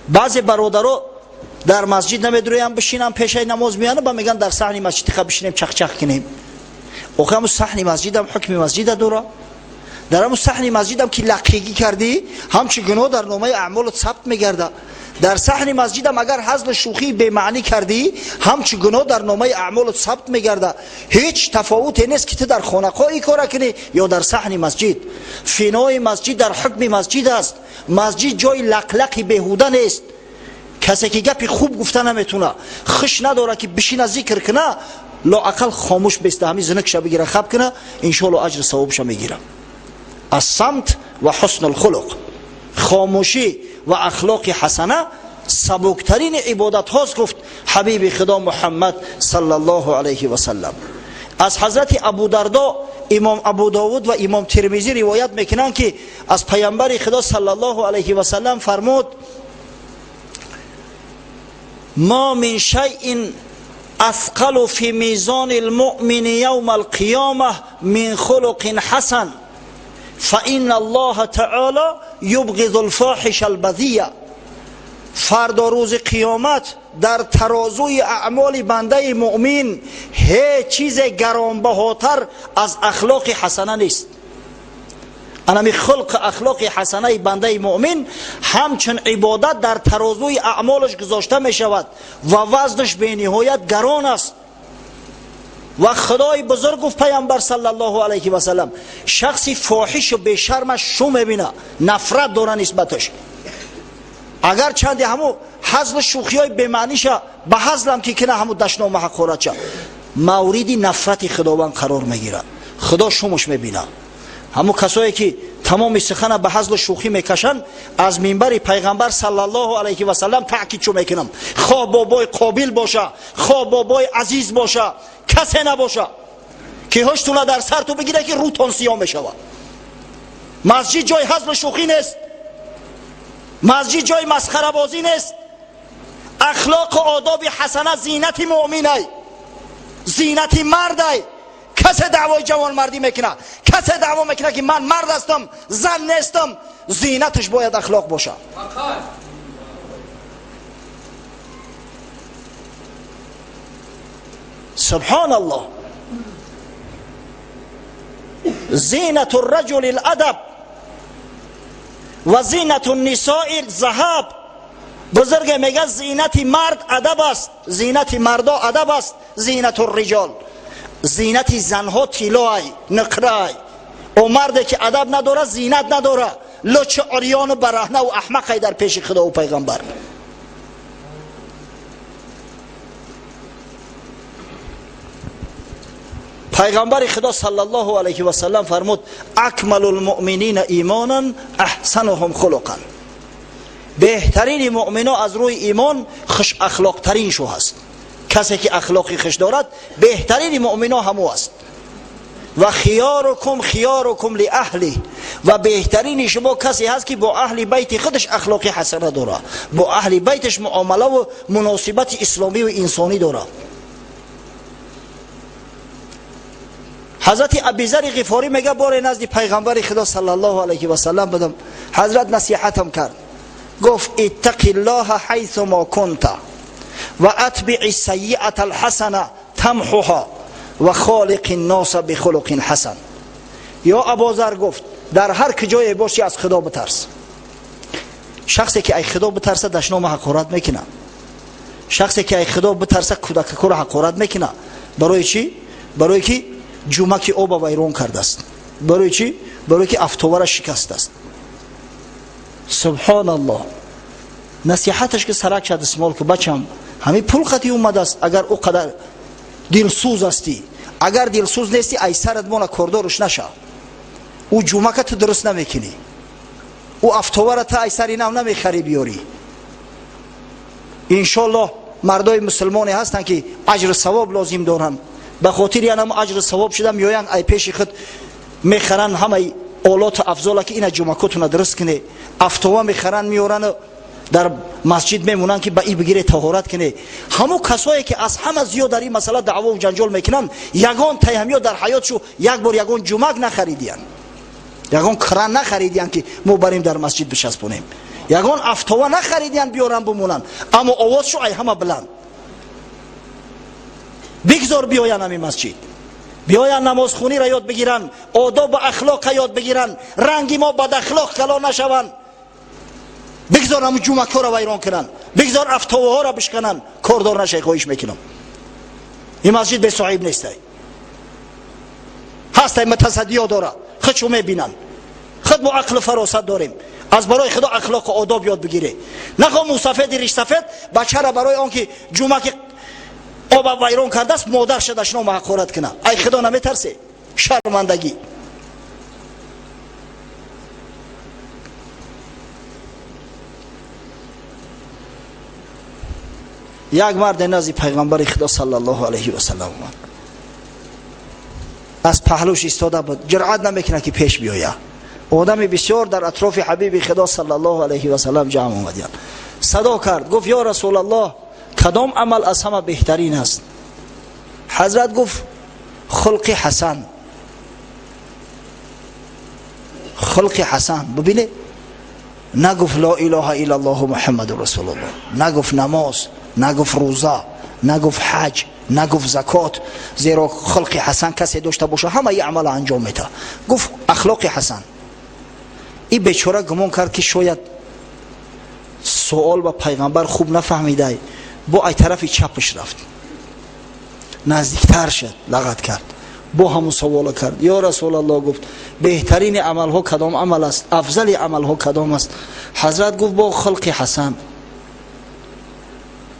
A: بعضی برادرها در مسجد نمیدرویم بشینم پیشه نماز میانه با میگن در صحن مسجد خب بشینیم چخ چخ کنیم. اوخه همون صحن مسجد هم حکم مسجد داره. در همون صحن مسجد هم که لقیگی کردی همچی گناه در نامه اعمالت ثبت میگرده. در صحن مسجد هم اگر هزل شوخی به معنی کردی همچی گناه در نامه اعمالت ثبت میگرده. هیچ تفاوتی نیست که تو در خانقاه کار کنی یا در صحن مسجد. فنای مسجد در حکم مسجد است. مسجد جای لقلقی بیهوده نیست. کسی که گپی خوب گفته نمیتونه، خش نداره که بشینه ذکر کنه، لااقل خاموش بیسته همین زنکش بگیره خب کنه، انشاءالله اجر ثوابش میگیره. الصمت و حسن الخلق، خاموشی و اخلاق حسنه سبکترین عبادت هاست، گفت حبیب خدا محمد صلی الله علیه و سلم. از حضرت ابو دردا امام ابو داود و امام ترمذی روایت میکنن که از پیامبر خدا صلی الله علیه و سلم فرمود ما من شیء اثقل فی میزان المؤمن یوم القیامه من خلق حسن فإن الله تعالی یبغض الفاحش البذیء. فردا روز قیامت در ترازوی اعمال بنده مؤمن هیچ چیز گرانبهاتر از اخلاق حسنه نیست. انمی خلق اخلاق حسنه بنده مؤمن همچون عبادت در ترازوی اعمالش گذاشته می شود و وزنش به نهایت گران است. و خدای بزرگ گفت پیامبر صلی الله علیه و سلم شخصی فاحش و بی شرمش شو میبینه، نفرت داره نسبتش. اگر چندی همو حزل شوخی های بمعنیشه به حزلم که کنه همو دشنا و حقارت شه، موردی نفرت خداوند قرار میگیره. خدا شومش میبینه. همو کسایی که تمام سخن به حزل شوخی میکشن از منبر پیغمبر صلی الله علیه و سلم تاکید شو میکنم خواه بابای قابل باشه، خواه بابای عزیز باشه، کسی نباشه که هشتونه در سر تو بگیره که رو تانسیان بشوه. مسجد جای حزل شوخی نیست، مسجد جای مسخره بازی نیست. اخلاق و آداب حسنه زینت مؤمنه، زینت مرده. کسی دعوای جوان مردی میکنه، کسی دعوا میکنه که من مرد هستم زن نیستم، زینتش باید اخلاق باشه. سبحان الله. زینت الرجل الادب و زینت النساء الذهب. بزرگ میگه زینت مرد ادب است، زینت مردا ادب است. زینت الرجال، زینت زنها طلای نقرای. او مرد که ادب نداره زینت نداره، لچ عریان و برهنه و احمقی در پیش خدا و پیغمبر. پیغمبر خدا صلی الله علیه و سلم فرمود اکمل المؤمنین ایمانا احسنهم خلقا. بهترین مؤمنا از روی ایمان خوش اخلاق ترین شو هست. کسی که اخلاقی خوش دارد بهترین مؤمنا همو است. و خیارکم لاهلی، و بهترین شما کسی هست که با اهل بیت خودش اخلاقی حسنه داره، با اهل بیتش معامله و مناسبت اسلامی و انسانی داره. حضرت ابوذر غفاری میگه بار نزد پیغمبر خدا صلی الله علیه و سلم بدم، حضرت نصیحتم کرد، گفت اتق الله حیث ما کنت و اتبع السیئه الحسنه تمحها و خالق الناس بخلق حسن. یا ابوذر گفت در هر کجای باشی از خدا بترس. شخصی که ای خدا بترسه دشنام حقارت میکنه، شخصی که ای خدا بترسه کودک را حقارت میکنه. برای چی؟ برای که جومک او با ویران کرده است. برای چی؟ برای که افتوار شکست است. سبحان الله. نصیحتش که سرک شد اسمال که بچم همین پول خطی اومده است. اگر او قدر دلسوز استی، اگر دلسوز نیستی ای سرت مون کوردورش نشه. او جومکت درست نمیکنی، او افتوارت ای سری نو نمیخری بیاری. انشالله مردای مسلمانی هستن که اجر ثواب لازم دارن، به خاطر یعنی اجر ثواب شده میاین ای پیش خود میخرن همه اولات افضل که اینا جمعکتون درست کنه، افتوا میخرن میارن در مسجد میمونن که با ای بگیره طهارت کنه. همو کسایی که از همه زیاد در این مسئله دعوا و جنجال میکنن یگان تیهمیا در حیاتشو یک بار یگان جمعک نخریدین، یگان کران نخریدین که ما بریم در مسجد بچسبونیم، یگان افتوا نخریدین بیارن بمونن، اما آوازشو ای همه بلند. بگذار بیاین همین مسجد، بیاین نماز خونی را یاد بگیرن، آداب و اخلاق یاد بگیرن، رنگی ما بد اخلاق کلا نشون. بگذار همون جمعه ها را ویران کنن، بگذار افتوا ها را بشکنن، کاردار نشه. خواهش میکنم این مسجد به صاحب نیست، هست متصدی ها داره، خودشو میبینن، خود ما عقل فراست داریم. از برای خدا اخلاق و آداب یاد بگیره. نخواه موسفید ریش سفید بچه را برای آنکه جمعه که آب ویران کرده است مادر شدش نام حقارت کنه. ای خدا نمیترسه؟ شرمندگی. یک مرد نزد پیغمبر خدا صلی الله علیه و سلم اومد، از پهلوش ایستاده بود، جرأت نمیکنه که پیش بیاید. آدم بسیار در اطراف حبیب خدا صلی الله علیه و سلم جمع اومدن. صدا کرد، گفت یا رسول الله کدام عمل از همه بهترین است؟ حضرت گفت خلق حسن. خلق حسن. ببینه نگفت لا اله الا الله محمد رسول الله، نگفت نماز، نگفت روزه، نگفت حج، نگفت زکات، زیرا خلق حسن کسی داشته باشه همه ی عمل انجام میده. گفت اخلاق حسن. این بیچاره گمان کرد که شاید سوال با پیغمبر خوب نفهمیده، با ای طرف چپش رفت، نزدیکتر شد، لغت کرد، با همون سوال کرد. یا رسول الله گفت بهترین عمل ها کدام عمل است؟ افضل عمل ها کدام است؟ حضرت گفت با خلق حسن.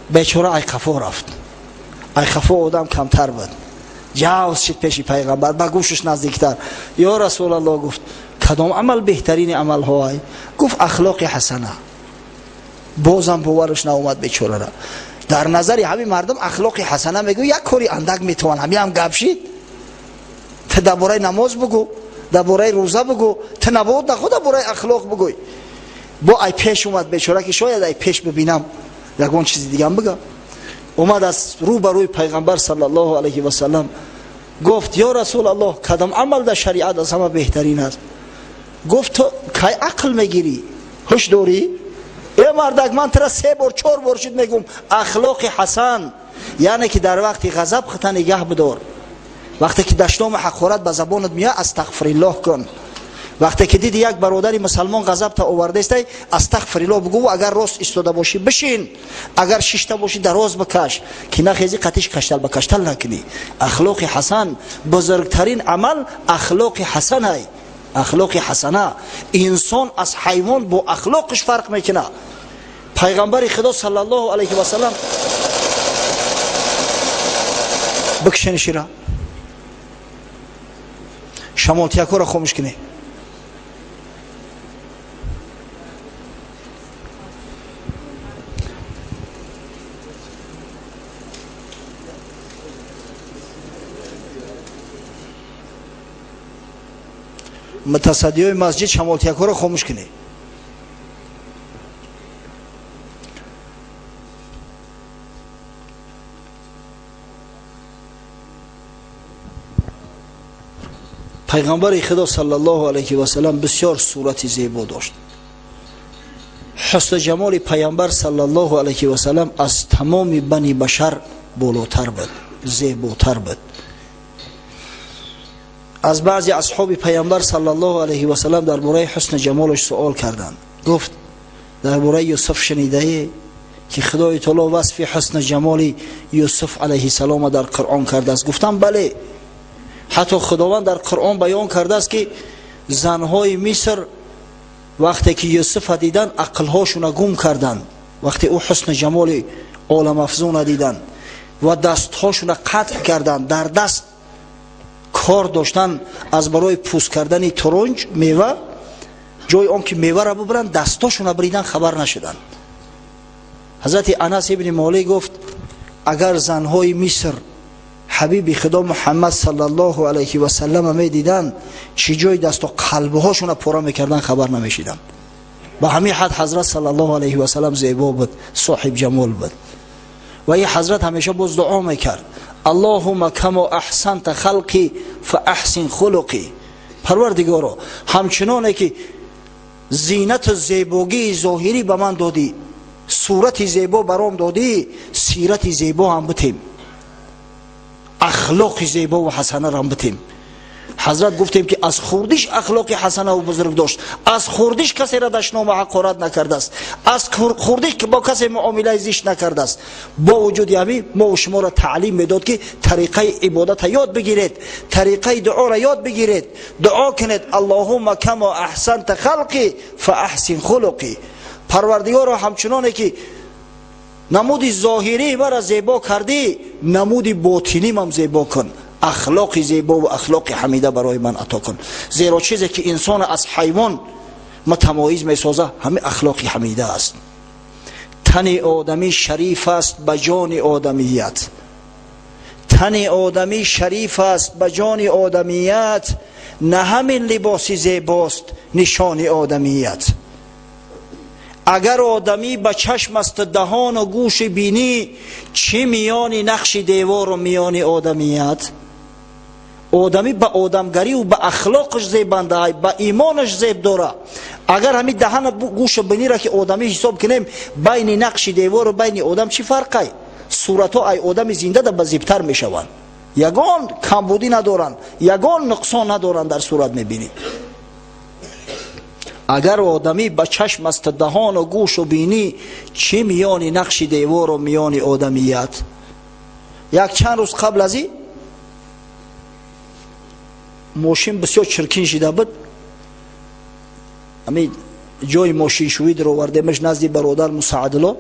A: بیچاره ای خفا رفت، ای خفا آدم کمتر بود، جاوز شد پیش پیغمبر، با گوشش نزدیکتر. یا رسول الله گفت کدام عمل بهترین عمل ها ای؟ گفت اخلاق حسنه. بازم باورش ناومد بیچاره را. در نظر همین مردم اخلاق حسنه میگه یک کاری اندک میتوان، همین هم گپ شید. ته درباره نماز بگو، درباره روزه بگو، ته نبود نخود درباره اخلاق بگوی. با ای پیش اومد بیچاره که شاید ای پیش ببینم یگان چیزی دیگه هم بگم. اومد از رو به روی پیغمبر صلی الله علیه و سلم گفت یا رسول الله کدام عمل در شریعت از همه بهترین است؟ گفت تو کی عقل میگیری؟ هوش داری؟ ای مردک من ترا 3 بار 4 بار شد میگم اخلاق حسن، یعنی که در وقتی غضب خطا نگه بدار، وقتی که دشنام حقارت به زبانت میاد استغفر الله کن، وقتی که دیدی یک برادری مسلمان غضب تا آورده است استغفر الله بگو، اگر راست ایستاده باشی بشین، اگر شیشته باشی دراز بکش که نخیزی قطیش کشتل بکشتل نکنی. اخلاق حسن بزرگترین عمل اخلاق حسن است. اخلاق حسنه. انسان از حیوان با اخلاقش فرق میکنه. پیغمبر خدا صلی الله علیه و سلم بکشن شیرا شمالتیکو را خاموش کنی. متصدی های مسجد شمالتیکو را خاموش کنی. پیغمبر خدا صلی الله علیه و سلم بسیار صورت زیبا داشت. حسن جمال پیامبر صلی الله علیه و سلم از تمام بنی بشر بالاتر بود، زیباتر بود. از بعضی اصحاب پیامبر صلی الله علیه و سلم درباره حسن جمالش سوال کردند. گفت درباره یوسف شنیده که خدای تعالی وصف حسن جمال یوسف علیه السلام در قرآن کرده است؟ گفتم بله. حتی خداوند در قرآن بیان کرده است که زنهای مصر وقتی که یوسف دیدن عقلهاشون گم کردن، وقتی او حسن جمال عالم افزون دیدن و دستهاشون قطع کردن، در دست کار داشتن از برای پوست کردن ترنج میوه، جای آن که میوه را ببرن دستاشون بریدن خبر نشدن. حضرت انس ابن مالک گفت اگر زنهای مصر حبیب خدا محمد صلی الله علیه و سلم می دیدن چی جای دست و قلبهاشون پره میکردن خبر نمیشیدن. به همین حد حضرت صلی الله علیه و سلم زیبا بود، صاحب جمال بود. و این حضرت همیشه باز دعا میکرد اللهم کما احسنت خلقی فاحسن خلقی. پروردگارا همچنانه که زینت و زیبایی ظاهری به من دادی، صورت زیبا برام دادی، سیرت زیبا هم بتیم، اخلاق زیبا و حسنه را هم بتیم. حضرت گفتیم که از خوردیش اخلاق حسنه و بزرگ داشت، از خوردیش کسی را دشنام و حقارت نکرده است، از خوردیش که با کسی معامله زشت نکرده است. با وجود همین ما و شما را تعلیم میداد که طریقه عبادت یاد بگیرید، طریقه دعا را یاد بگیرید، دعا کنید اللهم کما احسنت خلقی فاحسن خلقی. پروردگارا همچنانه که نمود ظاهری مرا زیبا کردی، نمود باطنی هم زیبا کن، اخلاق زیبا و اخلاق حمیده برای من عطا کن. زیرا چیزی که انسان از حیوان متمایز می سازه همه اخلاق حمیده است. تن آدمی شریف است به جان آدمیت، تن آدمی شریف است به جان آدمیت، نه همین لباس زیباست نشان آدمیت. اگر آدمی به چشم است دهان و گوش بینی، چه میان نقش دیوار و میان آدمیت؟ آدمی به آدمگری و به اخلاقش زیبنده، به ایمانش زیب داره. اگر همین دهان گوش بینی را که آدمی حساب کنیم بین نقش دیوار و بین آدم چی فرقه؟ صورت ها ای آدم زنده در بزیبتر می شوند، یگان کمبودی ندارن، یگان نقصان ندارن در صورت میبینی. اگر آدمی به چشم است دهان و گوش و بینی، چه میان نقش دیوار و میان آدمیت؟ یک چند روز قبل از این ماشین بسیار چرکین شده بود، همین جای ماشین شوید رو وردیمش نزدی برادر مساعدلا،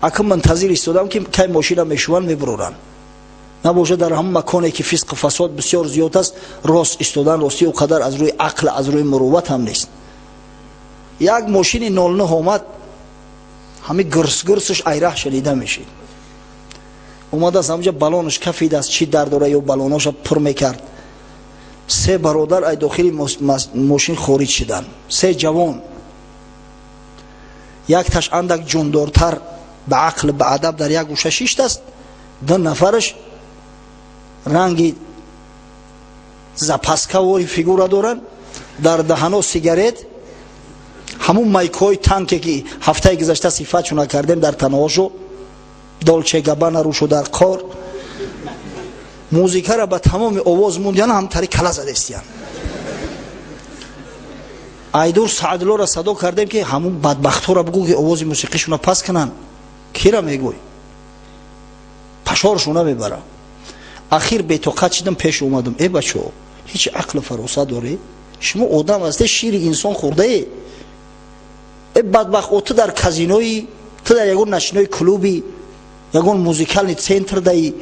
A: اکم منتظر ایستادم که کی ماشین میشون میبرورن، نباشه در هم مکانی که فسق فساد بسیار زیاد است راست ایستادن راستی و قدر از روی عقل از روی مروت هم نیست. یک ماشین 09 آمد، همین گرس گرسش ایره شنیده میشه، اومد از همجا بلانش کفید از چی در داره و بلاناش پر میکرد. سه برادر ای داخلی ماشین خارج شدن، سه جوان، یک تاش اندک جوندارتر به عقل به ادب در یک گوشه شیشت است، دو نفرش رنگی زپاسکا وری فیگورا دارن، در دهنو سیگارت، همون مایکای تانکی که هفته گذشته صفاتشون کردیم در تنهاشو، دولچه گابانا روشو در کار، موزیکا را به تمام آواز موندیان هم تاری کلا زده استیان. ایدور سعدلو را صدا کردیم که همون بدبختو را بگو که آواز موسیقیشون را پس کنن، کی را میگوی؟ پشارشون را میبره. اخیر بی‌طاقت شدم پیش اومدم، ای بچو هیچ عقل فروسا داری؟ شما آدم هستی شیر انسان خورده ای؟ ای بدبخت او تو در کازینوی، تو در یگون نشینوی کلوبی، یگون موزیکال سنتر دایی،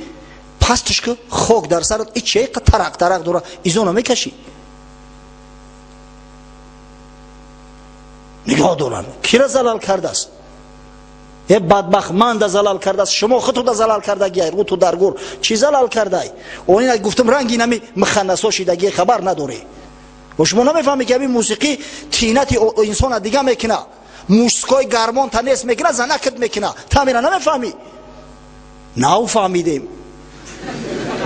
A: پستش که خاک در سرت ای چه ترق ترق داره ایزونو میکشی؟ نگاه دارن کی را زلال کرده است؟ ای بدبخت من دا زلال کرده است، شما خودتو دا زلال کرده گیر او تو درگور چی زلال کرده ای؟ اونی گفتم رنگی نمی مخنثا شدگی خبر نداری و شما نمیفهمی که این موسیقی تینت انسان دیگه میکنه، موسیقای گرمان تنیس میکنه، زنکت میکنه، تا میره نمیفهمی؟ نه فهمیدیم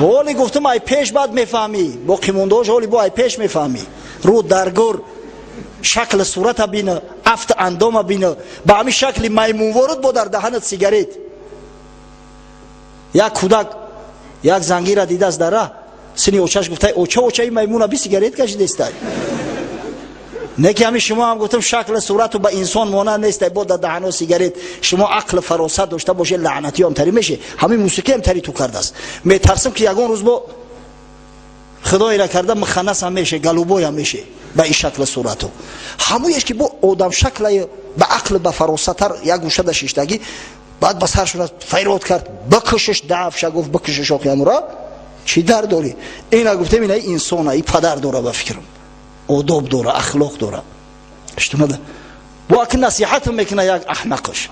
A: حالی گفتم ای پیش بعد میفهمی، باقی موندهاش حالی با ای پیش میفهمی. رو درگور شکل صورت بینه، افت اندام بینه، با همین شکل میمون ورود با در دهنت سیگارت. یک کودک یک زنگی را دیده از در راه سنی اوچهش گفته اوچه میمون بی سیگارت کشیده است. نه که همین شما هم گفتم شکل صورت و با انسان مانند نیست، با در دهن و سیگارت. شما عقل فراست داشته باشه لعنتی هم تری میشه، همین موسیقی هم تری تو کرده است. میترسم که یگان روز با خدای را کرده مخنث هم میشه، گلوبوی هم میشه با این شکل صورتو. همونیش که با آدم شکل با عقل با فراستر یک گوشه در شیشتگی بعد با سرشون فیرود کرد بکشش دفشه، گفت بکشش آقیم را چی در داری؟ اینا گفتم اینه انسانه، این پدر داره به فکرم، آداب داره، اخلاق داره. اشتماده با که نصیحت میکنه یک احمقش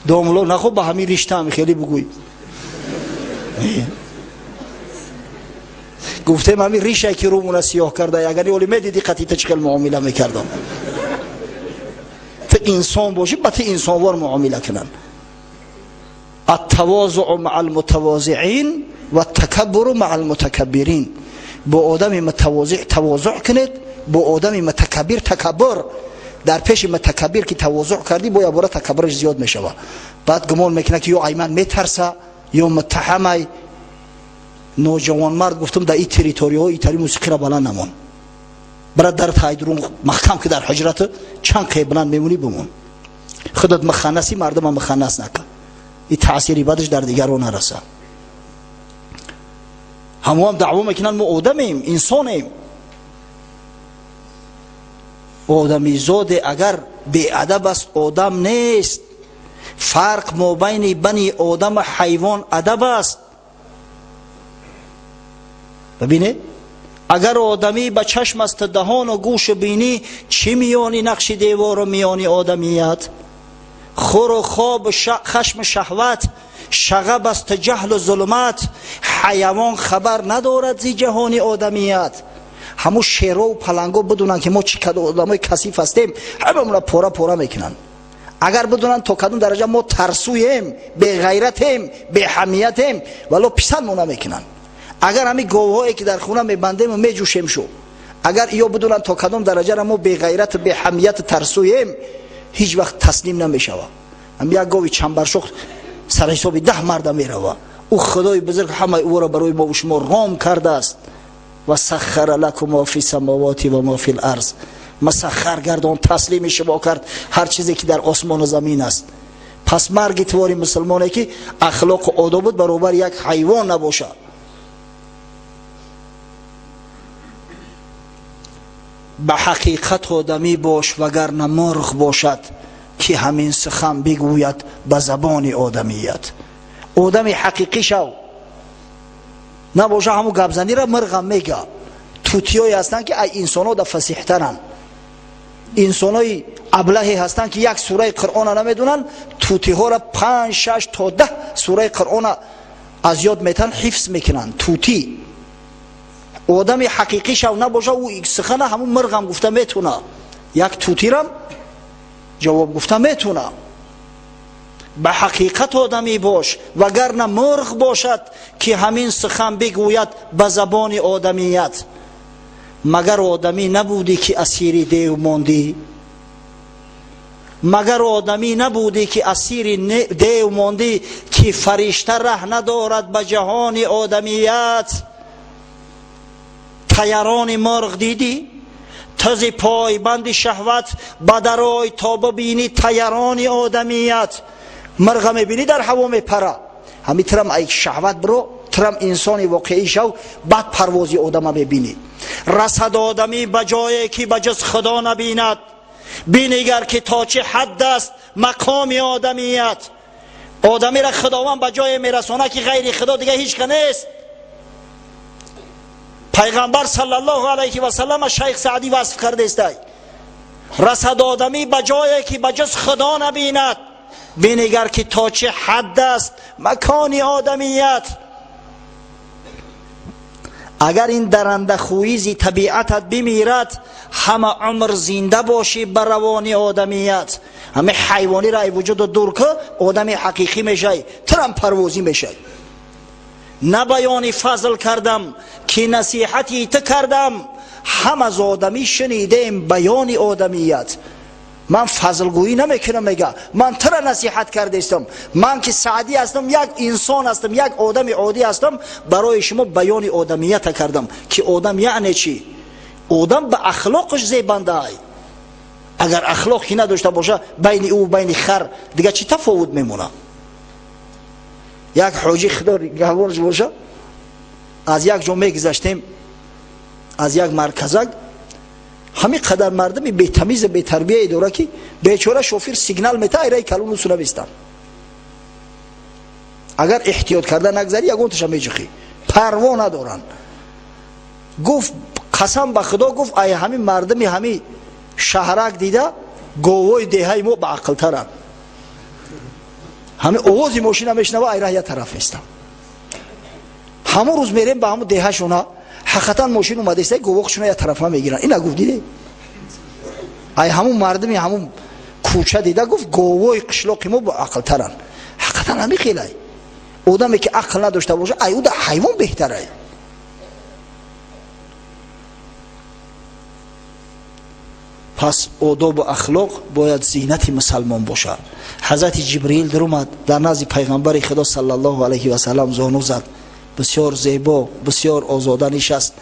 A: دوملو نخو با همین رشته هم خیلی بگوی. گفتم همین ریشه که رومون سیاه کرده اگر اولی میدیدی قطعی چقدر معامله میکردم. تو انسان باشی با تو انسانوار معامله کنن. التواضع مع المتواضعین و التکبر مع المتکبرین. با آدم متواضع تواضع کنید، با آدم متکبر تکبر. در پیش متکبر که تواضع کردی باید برای تکبرش زیاد میشوه. بعد گمان میکنه که یا ایمن میترسه یا متهمه. نوجوان مرد گفتم در این تریتوری ها ایتاری موسیقی را بلند نمون، برای در تایدرون محکم که در حجرت چند قیب بلند میمونی بمون. خودت مخنثی مردم هم مخنث نکن، این تأثیری بعدش در دیگر رو نرسه. هم دعوا میکنن ما آدمیم، انسانیم. آدمی زاده اگر بی ادب است آدم نیست. فرق ما بین بنی آدم و حیوان ادب است. ببینید اگر آدمی به چشم است دهان و گوش بینی، چی میانی نقش دیوار و میانی آدمیت؟ خور و خواب خشم شهوت، شغب است جهل و ظلمت. حیوان خبر ندارد زی جهان آدمیت. همون شیرو و پلنگو بدونن که ما چی کد آدمای کثیف هستیم، همون را پورا پورا میکنن. اگر بدونن تا کدوم درجه ما ترسویم، بی غیرتیم، بی حمیتیم، ولو پسند مو نمیکنن. اگر همین گاوهایی که در خونه میبندیم و میجوشیم شو، اگر ایو بدونن تا کدوم درجه را ما بی غیرت بی حمیت ترسویم، هیچ وقت تسلیم نمیشوه. هم یک گاوی چنبرشخ سر حساب 10 مرد میروه. او خدای بزرگ همه او را برای ما و شما رام کرده است. و سخر لکم ما فی السماوات و ما فی الارض. مسخر گردان تسلیم شما کرد هر چیزی که در آسمان و زمین است. پس مرگ تواری مسلمانه که اخلاق و آداب برابر یک حیوان نباشه. به حقیقت آدمی باش وگرنه مرغ باشد که همین سخن بگوید به زبان آدمیت. آدمی حقیقی شو، نباشه همون گبزنی را مرغ هم میگه. توتیایی هستن که ای انسان ها در فسیح ترن، انسان های ابلهی هستن که یک سوره قرآن نمیدونن، توتی ها را 5 6 تا 10 سوره قرآن از یاد میتن حفظ میکنن. توتی آدم حقیقی شو، نباشه او سخن همون مرغ هم گفته میتونه، یک توتی را جواب گفته میتونه. به حقیقت آدمی باش وگرنه مرغ باشد که همین سخن بگوید به زبان آدمیت. مگر آدمی نبودی که اسیر دیو ماندی؟ مگر آدمی نبودی که اسیر دیو ماندی که فرشته ره ندارد به جهان آدمیت؟ تیران مرغ دیدی؟ تز پای بند شهوت بدرای تا ببینی تیران آدمیت. مرغ میبینی در هوا میپره، همین ترم ای شهوت برو ترم انسانی واقعی شو، بعد پروازی آدم ببینی. رسد آدمی بجایی که بجز خدا نبیند، بینیگر که تا چه حد است مقام آدمیت. آدمی را خداوند بجای میرسانه که غیر خدا دیگه هیچ که نیست. پیغمبر صلی الله علیه و سلم شیخ سعدی وصف کرده است، رسد آدمی بجایی که بجز خدا نبیند، بینیگر که تا چه حد است مکان آدمیت. اگر این درنده خویزی طبیعتت بمیرد، همه عمر زنده باشی بر روان آدمیت. همه حیوانی را وجود دور که آدم حقیقی میشه، ترم پروازی میشه. نه بیان فضل کردم که نصیحتی ته کردم، هم از آدمی شنیدم بیان آدمیت. من فضلگویی نمیکنم، میگه من ترا نصیحت کرده استم، من که سعدی هستم، یک انسان هستم، یک آدم عادی هستم، برای شما بیان آدمیت کردم که آدم یعنی چی. آدم به اخلاقش زیبنده ای. اگر اخلاقی نداشته باشه بین او و بین خر دیگه چی تفاوت میمونه؟ یک حاجی خدا گواهش باشه، از یک جمعه گذشتیم از یک مرکزک، همین قدر مردمی بی تمیز بی تربیه داره که بیچاره شوفیر سیگنال میته ایرای کلون سونه بیستن. اگر احتیاط کرده نگذاری یگونتش هم میجخی، پروا ندارن. گفت قسم به خدا، گفت ای همین مردمی همین شهرک دیده گووی دیهای ما با عقل ترن، همین اوازی ماشین میشنوه ایره یه طرف نیستم. همون روز میریم به همون دیه شونا، حقیقتا ماشین اومده است گووخشون یه طرف هم میگیرن. اینا گفت دیده ای همون مردمی همون کوچه دیده، گفت گووی قشلاق ما با عقل ترن. حقیقتا همی خیلی آدمی که عقل نداشته باشه ای او ده حیوان بهتره. پس آداب و اخلاق باید زینت مسلمان باشه. حضرت جبرئیل در اومد در نزد پیغمبر خدا صلی الله علیه و سلم زانو زد، بسیار زیبا بسیار آزاده نشست،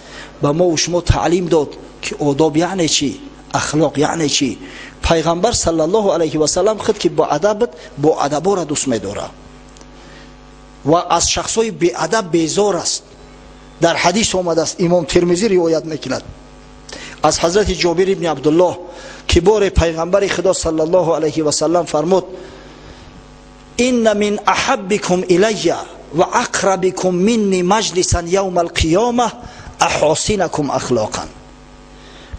A: به ما و شما تعلیم داد که آداب یعنی چی، اخلاق یعنی چی. پیغمبر صلی الله علیه و سلم خود که با ادب با ادبا را دوست می‌داره و از شخصای بی ادب بیزار است. در حدیث آمده است، امام ترمذی روایت میکند از حضرت جابر ابن عبدالله که بار پیغمبر خدا صلی الله علیه و سلم فرمود ان من احبکم الی و اقربکم منی مجلسا یوم القیامه احاسنکم اخلاقا.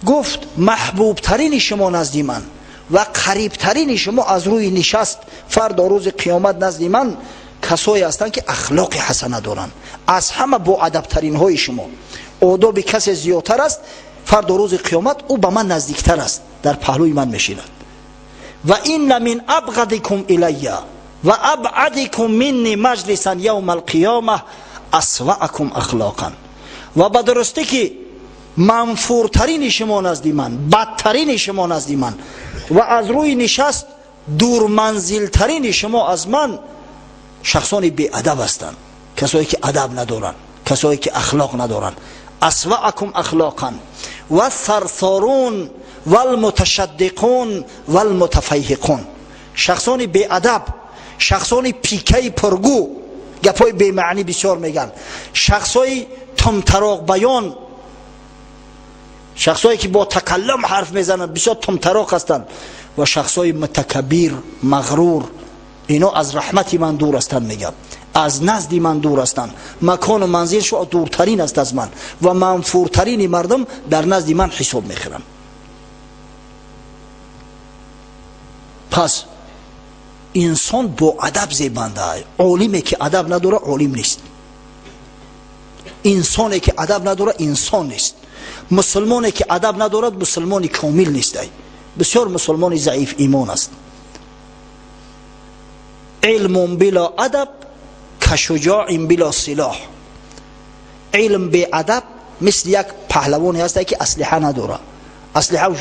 A: گفت محبوب ترین شما نزد من و قریب ترین شما از روی نشست فردا روز قیامت نزد من کسایی هستند که اخلاق حسنه دارند. از همه با ادب ترین های شما آداب کسی زیادتر است، فردا روز قیامت او به من نزدیکتر است، در پهلوی من میشیند. و این من ابغضکم الی و ابعدکم منی مجلسا یوم القیامه اسوأکم اخلاقا. و به درستی که منفورترین شما نزد من، بدترین شما نزد من و از روی نشست دور منزلترین شما از من شخصان بی ادب هستند، کسایی که ادب ندارن، کسایی که اخلاق ندارن. اسوأکم اخلاقا و الثرثارون و المتشدقون و المتفیهقون. شخصان بی ادب، شخصان پیکه پرگو، گپای بی معنی بسیار میگن، شخصای تمطراق بیان، شخصایی که با تکلم حرف میزنن بسیار تمطراق هستند، و شخصای متکبر مغرور، اینا از رحمت من دور هستند. میگم از نزد من دور هستند، مکان و منزل شو دورترین است از من و منفورترین مردم در نزد من حساب میخورم. پس انسان با ادب زیبنده است. عالمی که ادب نداره عالم نیست، انسانی که ادب نداره انسان نیست، مسلمانی که ادب نداره مسلمانی کامل نیست، بسیار مسلمان ضعیف ایمان است. علم بلا ادب کشجاع بلا سلاح. علم بی ادب مثل یک پهلوانی هست که اسلحه نداره، اسلحه و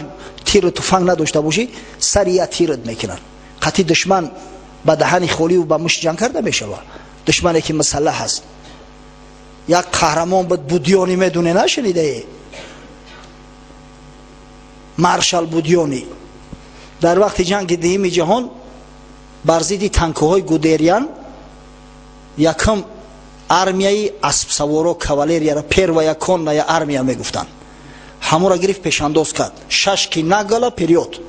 A: تیر و تفنگ نداشته باشی سر یک تیرت میکنن. قطعی دشمن با دهن خالی و با مش جنگ کرده میشود. دشمنی که مسلح هست، یک قهرمان بودیانی میدونه، نشنیده؟ مارشال بودیانی در وقت جنگ دوم جهان بر ضد تانک‌های گودریان یکم ارمیای اسب سوارا کاوالریا را پیر و یکون یا ارمیا میگفتن، همو را گرفت پیش انداز کرد، 6 کی نگالا پریود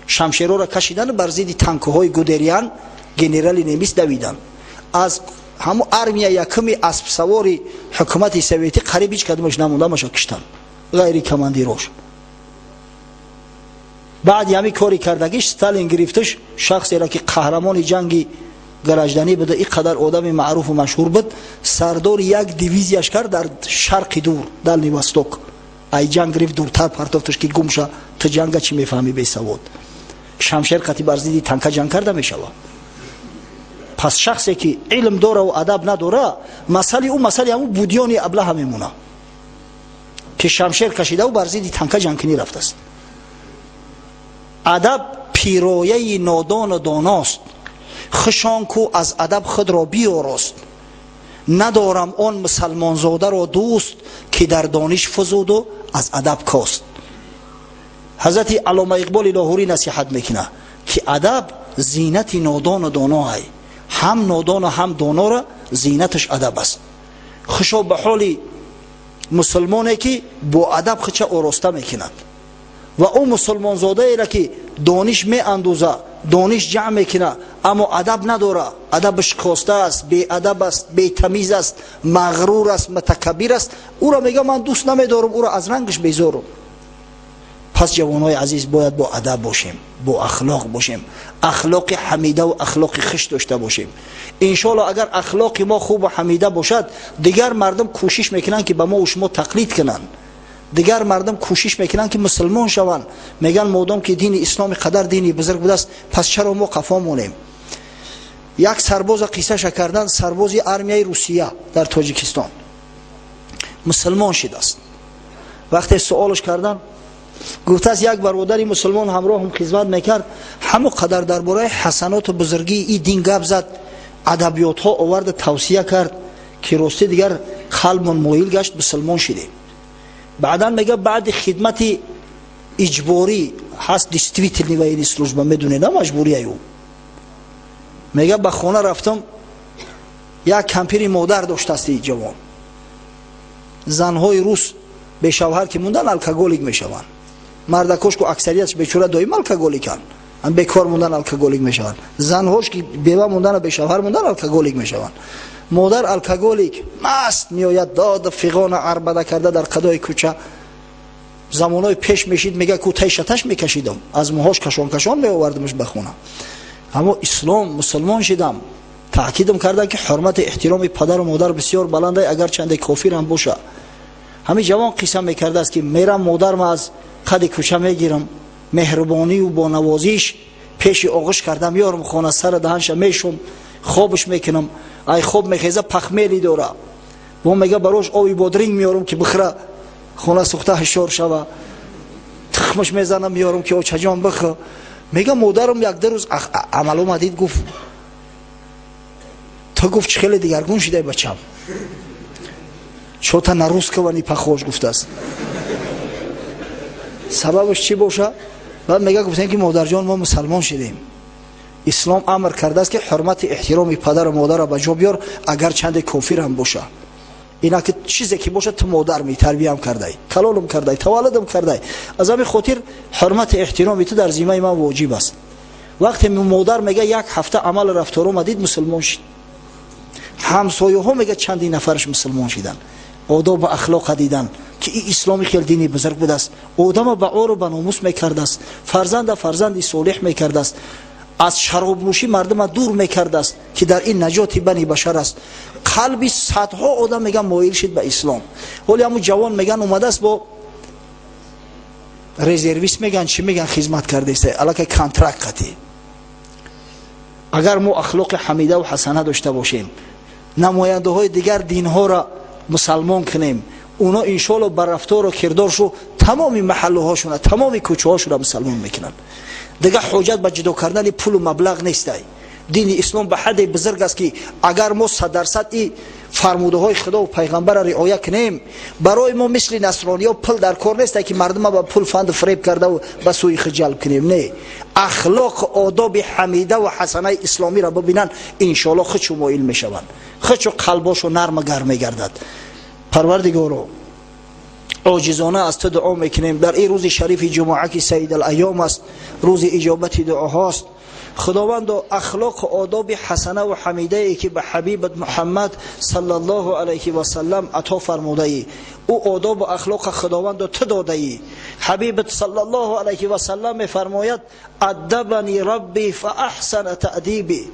A: شمشیرها را کشیدن بر ضد تانک‌های گودریان گنرال نمیس دویدن. از همو ارمیا یکمی اسب سواری حکومت سوویتی قریب هیچ کدومش نمونده، ماشا کشتن غیر کماندیروش. بعد یمی کاری کردگیش ستالین گرفتش، شخصی را که قهرمان جنگی گرجدنی بوده، این قدر آدم معروف و مشهور بود، سردار یک دیویزیش کرد در شرق دور در نیوستوک. ای جنگ گرفت دورتر پرتافتش که گمشه تو جنگ چی میفهمی بی سواد. شمشیر قطعی بر ضد تانک جنگ کرده میشود. پس شخصی که علم داره و ادب نداره مسئله او مسئله همون بودیانی ابله میمونه که شمشیر کشیده و بر ضد تنکه جنگی رفته است. ادب پیرویه نادان و داناست، خشان کو از ادب خود را بیاراست. ندارم آن مسلمان زاده را دوست که در دانش فزود و از ادب کاست. حضرت علامه اقبال لاهوری نصیحت میکنه که ادب زینت نادان و دانا ہے، هم نادان و هم دانا را زینتش ادب است. خشا به حال مسلمانی که با ادب خچه آراسته میکند و اون مسلمان زاده ای که دانش می اندوزه، دانش جمع میکنه اما ادب نداره، ادبش کاسته است، بی ادب است، بی تمیز است، مغرور است، متکبر است، او را میگه من دوست نمیدارم، او را از رنگش بیزارم. پس جوانای عزیز باید با ادب باشیم، با اخلاق باشیم، اخلاق حمیده و اخلاق خش داشته باشیم. انشالله اگر اخلاق ما خوب و حمیده باشد دیگر مردم کوشش میکنن که به ما و شما تقلید کنن، دیگر مردم کوشش میکنن که مسلمان شوند. میگن مادام که دین اسلام قدر دینی بزرگ بوده است پس چرا ما قفا مونیم. یک سرباز قصه کردن، سربازی ارمیای روسیه در تاجیکستان مسلمان شده است. وقتی سوالش کردن گفته است یک برادری مسلمان همراه هم خدمت میکرد، همو قدر درباره حسنات و بزرگی این دین گپ زد، ادبیات ها آورد توصیه کرد که راستی دیگر قلبمون مایل گشت مسلمان شدیم. بعدا میگه بعد خدمت اجباری هست دیستریبیوتر служба میدونه نه مجبوری ایو، میگه به خونه رفتم یک کمپیر مادر داشت است جوان، زنهای روس به شوهر که موندن الکلیک میشوند، مردکاش که اکثریتش بیچاره دایم الکلیکن هم بیکار موندن الکلیک میشوند، زنهاش که بیوه موندن به شوهر موندن الکلیک میشوند. مادر الکلیک مست میآید داد فیغان عربده کرده در قدای کوچه. زمانای پیش میشید میگه کوتای شتش میکشیدم از موهاش کشان می آوردمش به خونه. اما اسلام مسلمان شدم تاکیدم کرده که حرمت احترام پدر و مادر بسیار بلنده اگر چند کافر هم باشه. همین جوان قصه میکرده است که میرم مادرم از قد کوچه میگیرم، مهربانی و با نوازیش پیش آغوش کردم میارم خانه، سر دهنش میشم، خوابش میکنم، ای خواب میخیزه پخمیلی داره و میگه براش آبی بادرینگ میارم که بخره خونه سوخته هشار شوه، تخمش میزنم میارم که او چجان بخره. میگه مادرم یک دو روز عمل اومدید گفت تو گفت چه خیلی دیگرگون شده بچم چوتا نروز که ونی پخوش گفته است سببش چی باشه؟ بعد میگه گفتن که مادر جان ما مسلمان شدیم، اسلام امر کرده است که حرمت احترام پدر و مادر را به جا بیار اگر چند کافر هم باشه. اینا که چیزی که باشه تو مادر می تربیتم کرده، کلالم کرده، تولدم کرده، از همین خاطر حرمت احترام تو در ذمه من واجب است. وقتی مادر میگه یک هفته عمل رفتار اومدید مسلمان شید، همسایه ها میگه چندین نفرش مسلمان شدن، آداب و اخلاق دیدن که این اسلامی خیلی دینی بزرگ بوده است، آدم به عار و به ناموس میکرده است، فرزند صالح میکرده است، از شراب نوشی مردم دور میکرده است که در این نجات بنی بشر است. قلبی صدها آدم میگن مایل شد به اسلام. ولی همون جوان میگن اومده است با رزرویست میگن چی میگن خدمت کرده است الکی کانترکت قطعی. اگر ما اخلاق حمیده و حسنه داشته باشیم، نماینده های دیگر دین ها را مسلمان کنیم، اونا انشالله بر رفتار و کردارشو تمامی محله هاشون تمامی کوچه هاشون را مسلمان میکنن. دیگه حجت به جدا کردن پول و مبلغ نیست. دین اسلام به حد بزرگ است که اگر ما 100% این فرموده های خدا و پیغمبر را رعایت کنیم، برای ما مثل نصرانی ها پول در کار نیست که مردم با پول فند فریب کرده و به سوی خود جلب کنیم. نه، اخلاق آداب حمیده و حسنه اسلامی را ببینن انشالله خودشو مایل میشوند، خودشو قلباشو نرم و گرم میگردد. پروردگارو عاجزانه از تو دعا میکنیم در این روز شریف جمعه که سید الایام است، روز اجابت دعاهاست. خداوند اخلاق و آداب حسنه و حمیده ای که به حبیبت محمد صلی الله علیه و سلم عطا فرموده ای، او آداب و اخلاق خداوند تو داده ای. حبیبت صلی الله علیه و سلم میفرماید ادبنی ربی فاحسن تأدیبی،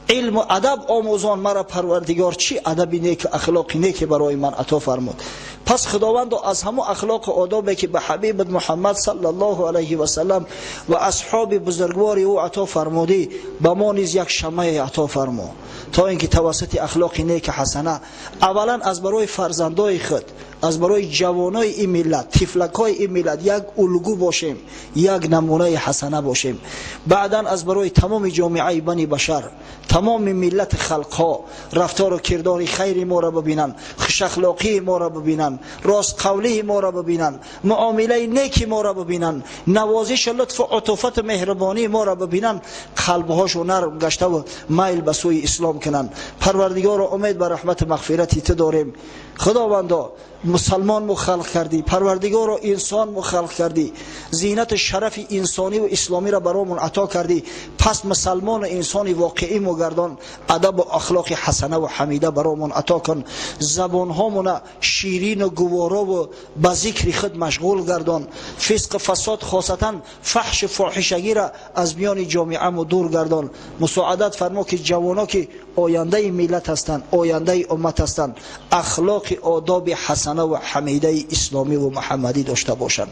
A: علم و ادب آموزان مرا پروردگار چی ادبی نیک اخلاقی نیک برای من عطا فرمود. پس خداوند از همه اخلاق و آدابی که به حبیب محمد صلی الله علیه و سلم و اصحاب بزرگوار او عطا فرمودی، به ما نیز یک شمع عطا فرما تا اینکه توسط اخلاق نیک حسنه اولا از برای فرزندای خود، از برای جوانای این ملت، طفلکای این ملت یک الگو باشیم، یک نمونه حسنه باشیم. بعدا از برای تمام جامعه بنی بشر، تمام ملت خلقها رفتار و کردار خیر ما را ببینن، خوش اخلاقی ما را ببینن، راست قولی ما را ببینن، معامله نیک ما را ببینن، نوازش لطف و عطوفت مهربانی ما را ببینن، قلبهاشو نرم گشته و میل به سوی اسلام کنن. پروردگار امید به رحمت مغفرتی تو داریم. خداوندا مسلمان مو خلق کردی، پروردگار انسان مو خلق کردی، زینت شرف انسانی و اسلامی را برامون عطا کردی. پس مسلمان و انسان واقعی مو گردان، ادب و اخلاق حسنه و حمیده برامون عطا کن. زبان هامون شیرین و گوارا و به ذکر خود مشغول گردان. فسق فساد خاصتا فحش فاحشگی را از میان جامعه مو دور گردان. مساعدت فرما که جوانا که آینده ملت هستند، آینده امت هستند، اخلاق آداب حسنه و حمیده اسلامی و محمدی داشته باشند.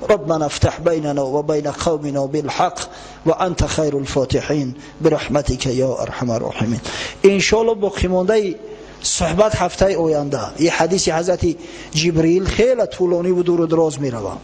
A: ربنا افتح بیننا و بین قومنا بالحق و انت خیر الفاتحین برحمتک یا ارحم الراحمین. ان شاء الله باقی مانده صحبت هفته آینده. این حدیث حضرت جبرئیل خیلی طولانی و دور و دراز می روه.